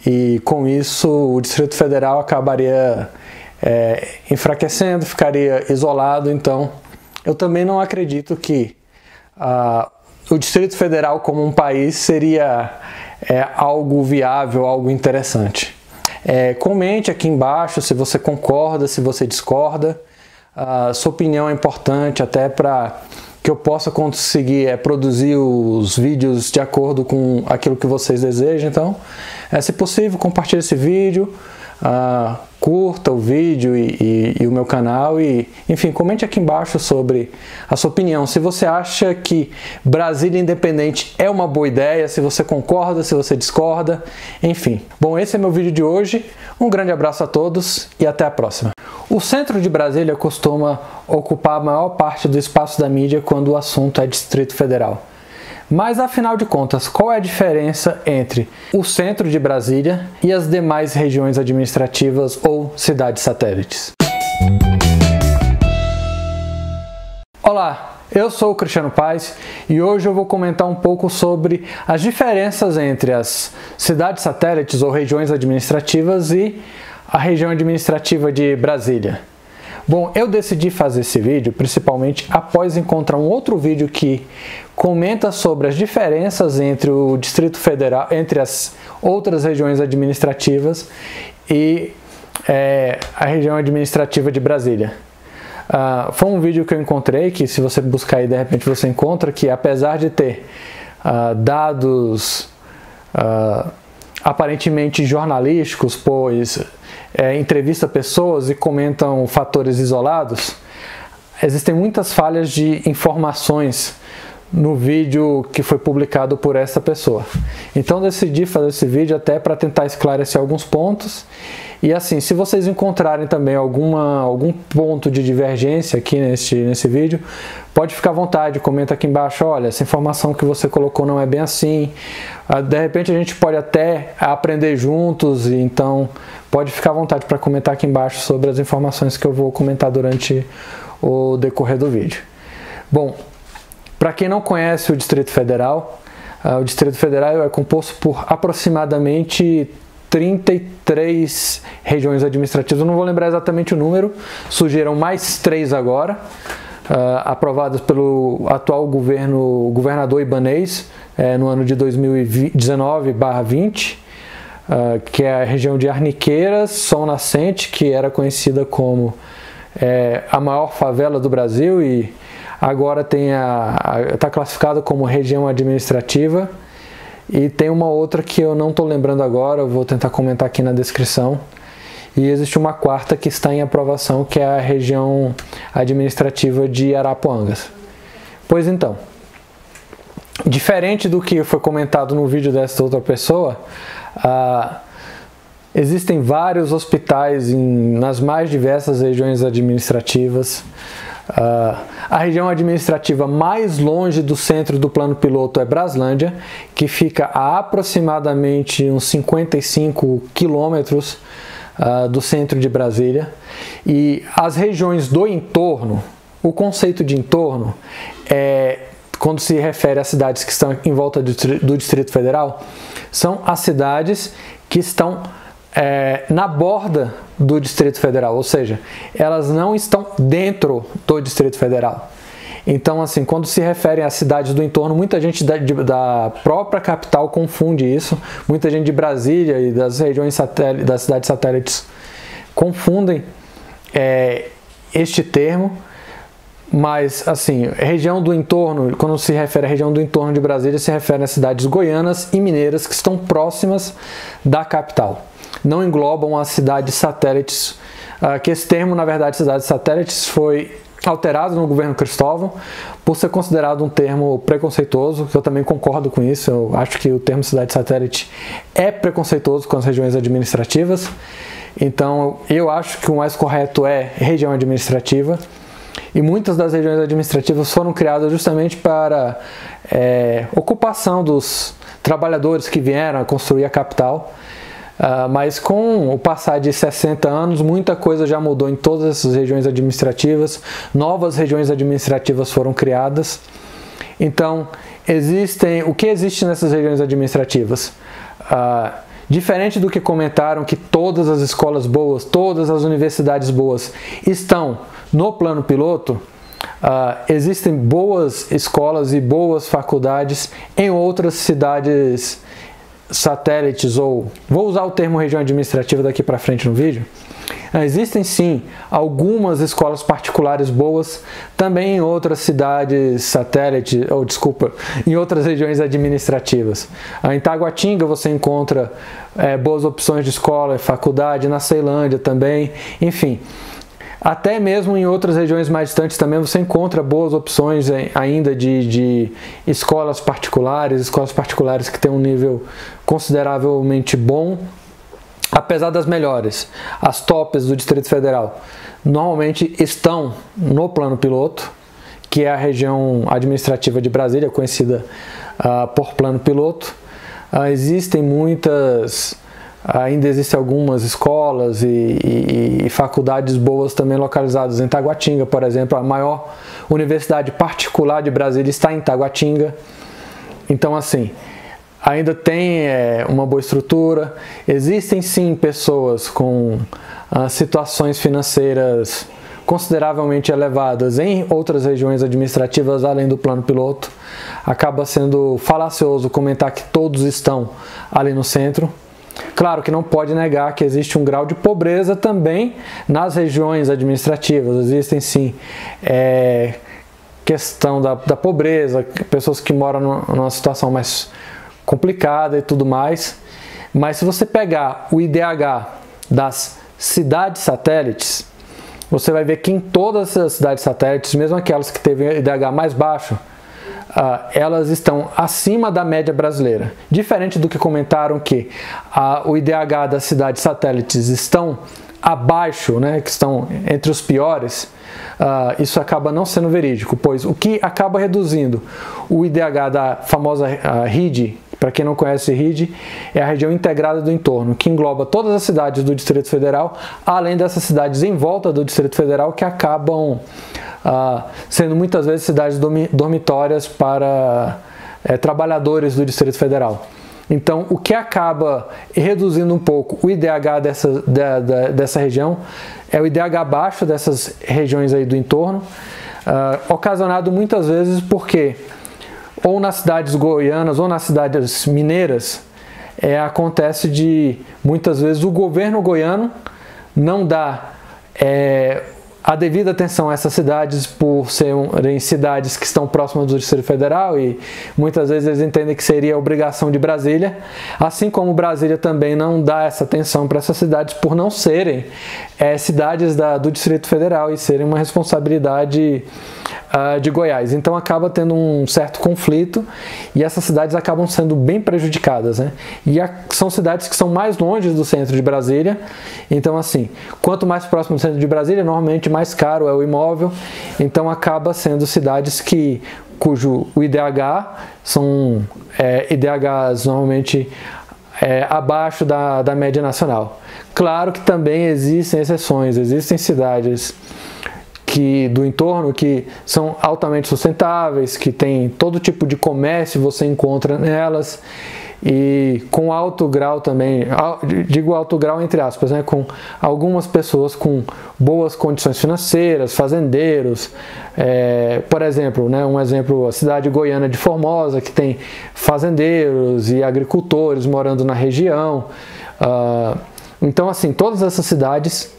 e com isso o Distrito Federal acabaria enfraquecendo, ficaria isolado. Então eu também não acredito que o Distrito Federal como um país seria algo viável, algo interessante. Comente aqui embaixo se você concorda, se você discorda. Sua opinião é importante até para que eu possa conseguir produzir os vídeos de acordo com aquilo que vocês desejam. Então, se possível, compartilhe esse vídeo, curta o vídeo e o meu canal e, enfim, comente aqui embaixo sobre a sua opinião. Se você acha que Brasília independente é uma boa ideia, se você concorda, se você discorda, enfim. Bom, esse é meu vídeo de hoje. Um grande abraço a todos e até a próxima. O centro de Brasília costuma ocupar a maior parte do espaço da mídia quando o assunto é Distrito Federal. Mas, afinal de contas, qual é a diferença entre o centro de Brasília e as demais regiões administrativas ou cidades satélites? Olá, eu sou o Cristiano Paes e hoje eu vou comentar um pouco sobre as diferenças entre as cidades satélites ou regiões administrativas e a região administrativa de Brasília. Bom, eu decidi fazer esse vídeo principalmente após encontrar um outro vídeo que comenta sobre as diferenças entre o Distrito Federal, entre as outras regiões administrativas e a região administrativa de Brasília. Foi um vídeo que eu encontrei, que se você buscar aí de repente você encontra, que apesar de ter dados aparentemente jornalísticos, pois entrevista pessoas e comentam fatores isolados, existem muitas falhas de informações no vídeo que foi publicado por essa pessoa. Então decidi fazer esse vídeo até para tentar esclarecer alguns pontos. E assim, se vocês encontrarem também algum ponto de divergência aqui nesse vídeo, pode ficar à vontade, comenta aqui embaixo, olha, essa informação que você colocou não é bem assim. De repente a gente pode até aprender juntos, então pode ficar à vontade para comentar aqui embaixo sobre as informações que eu vou comentar durante o decorrer do vídeo. Bom, para quem não conhece o Distrito Federal é composto por aproximadamente 33 regiões administrativas, eu não vou lembrar exatamente o número, surgiram mais 3 agora, aprovadas pelo atual governador Ibanez, no ano de 2019/20, que é a região de Arniqueiras, Sol Nascente, que era conhecida como a maior favela do Brasil e agora está classificada como região administrativa. E tem uma outra que eu não estou lembrando agora, eu vou tentar comentar aqui na descrição. E existe uma quarta que está em aprovação, que é a região administrativa de Arapuangas. Pois então, diferente do que foi comentado no vídeo dessa outra pessoa, existem vários hospitais nas mais diversas regiões administrativas. A região administrativa mais longe do centro do plano piloto é Braslândia, que fica a aproximadamente uns 55 quilômetros do centro de Brasília. E as regiões do entorno, o conceito de entorno quando se refere às cidades que estão em volta do Distrito Federal, são as cidades que estão na borda do Distrito Federal, ou seja, elas não estão dentro do Distrito Federal. Então, assim, quando se refere às cidades do entorno, muita gente da própria capital confunde isso, muita gente de Brasília e das regiões satélites, das cidades satélites, confundem este termo, mas, assim, região do entorno, quando se refere à região do entorno de Brasília, se refere às cidades goianas e mineiras que estão próximas da capital. Não englobam as cidades satélites, que esse termo, na verdade, cidades satélites, foi alterado no governo Cristóvão por ser considerado um termo preconceituoso, que eu também concordo com isso. Eu acho que o termo cidade satélite é preconceituoso com as regiões administrativas, então eu acho que o mais correto é região administrativa, e muitas das regiões administrativas foram criadas justamente para ocupação dos trabalhadores que vieram a construir a capital. Mas com o passar de 60 anos, muita coisa já mudou em todas essas regiões administrativas, novas regiões administrativas foram criadas. Então, o que existe nessas regiões administrativas? Diferente do que comentaram que todas as escolas boas, todas as universidades boas estão no plano piloto, existem boas escolas e boas faculdades em outras cidades satélites, ou vou usar o termo região administrativa daqui para frente no vídeo. Existem sim algumas escolas particulares boas também em outras cidades satélites, em outras regiões administrativas. Em Taguatinga você encontra boas opções de escola e faculdade, na Ceilândia também, enfim. Até mesmo em outras regiões mais distantes também você encontra boas opções ainda de escolas particulares que têm um nível consideravelmente bom, apesar das melhores. As tops do Distrito Federal normalmente estão no plano piloto, que é a região administrativa de Brasília, conhecida por plano piloto. Ainda existem algumas escolas e faculdades boas também localizadas em Taguatinga, por exemplo. A maior universidade particular de Brasília está em Taguatinga. Então, assim, ainda tem uma boa estrutura. Existem sim pessoas com situações financeiras consideravelmente elevadas em outras regiões administrativas além do plano piloto. Acaba sendo falacioso comentar que todos estão ali no centro. Claro que não pode negar que existe um grau de pobreza também nas regiões administrativas. Existem sim questão da pobreza, pessoas que moram numa situação mais complicada e tudo mais. Mas se você pegar o IDH das cidades satélites, você vai ver que em todas as cidades satélites, mesmo aquelas que teve IDH mais baixo, elas estão acima da média brasileira. Diferente do que comentaram que o IDH das cidades satélites estão abaixo, né, que estão entre os piores, isso acaba não sendo verídico, pois o que acaba reduzindo o IDH da famosa RID, para quem não conhece RID, é a região integrada do entorno, que engloba todas as cidades do Distrito Federal, além dessas cidades em volta do Distrito Federal, que acabam sendo muitas vezes cidades dormitórias para trabalhadores do Distrito Federal. Então, o que acaba reduzindo um pouco o IDH dessa região é o IDH baixo dessas regiões aí do entorno, ocasionado muitas vezes porque, ou nas cidades goianas ou nas cidades mineiras, acontece de, muitas vezes, o governo goiano não dá a devida atenção a essas cidades por serem cidades que estão próximas do Distrito Federal e muitas vezes eles entendem que seria obrigação de Brasília, assim como Brasília também não dá essa atenção para essas cidades por não serem cidades do Distrito Federal e serem uma responsabilidade de Goiás. Então acaba tendo um certo conflito e essas cidades acabam sendo bem prejudicadas, né? E são cidades que são mais longe do centro de Brasília, então assim, quanto mais próximo do centro de Brasília, normalmente mais caro é o imóvel, então acaba sendo cidades cujo o IDH são IDHs normalmente abaixo da média nacional. Claro que também existem exceções, existem cidades do entorno que são altamente sustentáveis, que tem todo tipo de comércio, você encontra nelas, e com alto grau também, digo alto grau entre aspas, né, com algumas pessoas com boas condições financeiras, fazendeiros, por exemplo, né, um exemplo, a cidade goiana de Formosa, que tem fazendeiros e agricultores morando na região. Então assim, todas essas cidades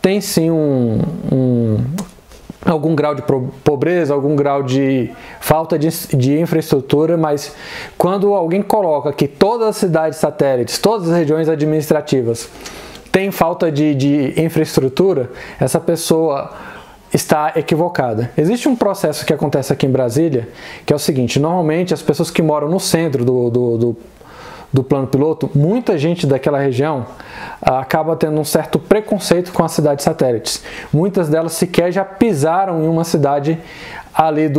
tem sim algum grau de pobreza, algum grau de falta de infraestrutura, mas quando alguém coloca que todas as cidades satélites, todas as regiões administrativas têm falta de infraestrutura, essa pessoa está equivocada. Existe um processo que acontece aqui em Brasília, que é o seguinte: normalmente as pessoas que moram no centro do plano piloto, muita gente daquela região acaba tendo um certo preconceito com as cidades satélites. Muitas delas sequer já pisaram em uma cidade ali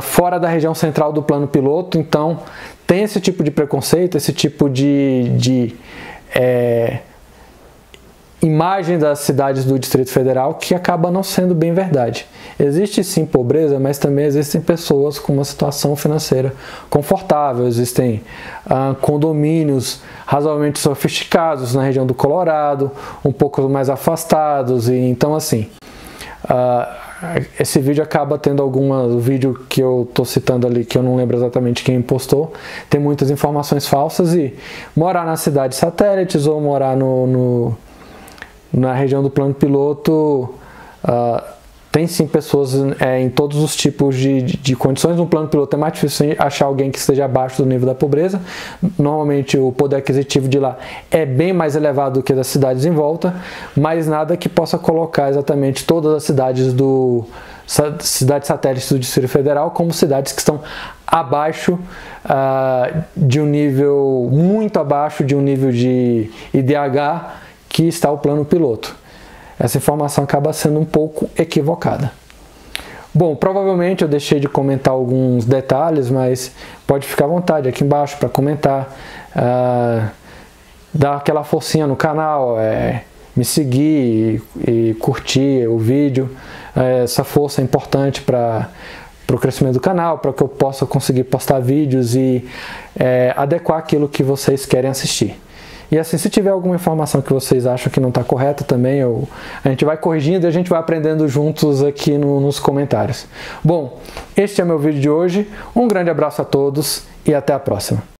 fora da região central do plano piloto, então tem esse tipo de preconceito, esse tipo de imagem das cidades do Distrito Federal que acaba não sendo bem verdade. Existe sim pobreza, mas também existem pessoas com uma situação financeira confortável, existem condomínios razoavelmente sofisticados na região do Colorado, um pouco mais afastados, e então assim, esse vídeo acaba tendo o vídeo que eu estou citando ali, que eu não lembro exatamente quem postou, tem muitas informações falsas, e morar nas cidades satélites ou morar na região do plano piloto, tem sim pessoas em todos os tipos de condições. No plano piloto é mais difícil achar alguém que esteja abaixo do nível da pobreza. Normalmente o poder aquisitivo de lá é bem mais elevado do que das cidades em volta, mas nada que possa colocar exatamente todas as cidades satélites do Distrito Federal como cidades que estão abaixo de um nível, muito abaixo de um nível de IDH que está o plano piloto. Essa informação acaba sendo um pouco equivocada. Bom, provavelmente eu deixei de comentar alguns detalhes, mas pode ficar à vontade aqui embaixo para comentar, dar aquela forcinha no canal, me seguir e curtir o vídeo. Essa força é importante para o crescimento do canal, para que eu possa conseguir postar vídeos e adequar aquilo que vocês querem assistir. E assim, se tiver alguma informação que vocês acham que não está correta também, a gente vai corrigindo e a gente vai aprendendo juntos aqui nos comentários. Bom, este é meu vídeo de hoje. Um grande abraço a todos e até a próxima.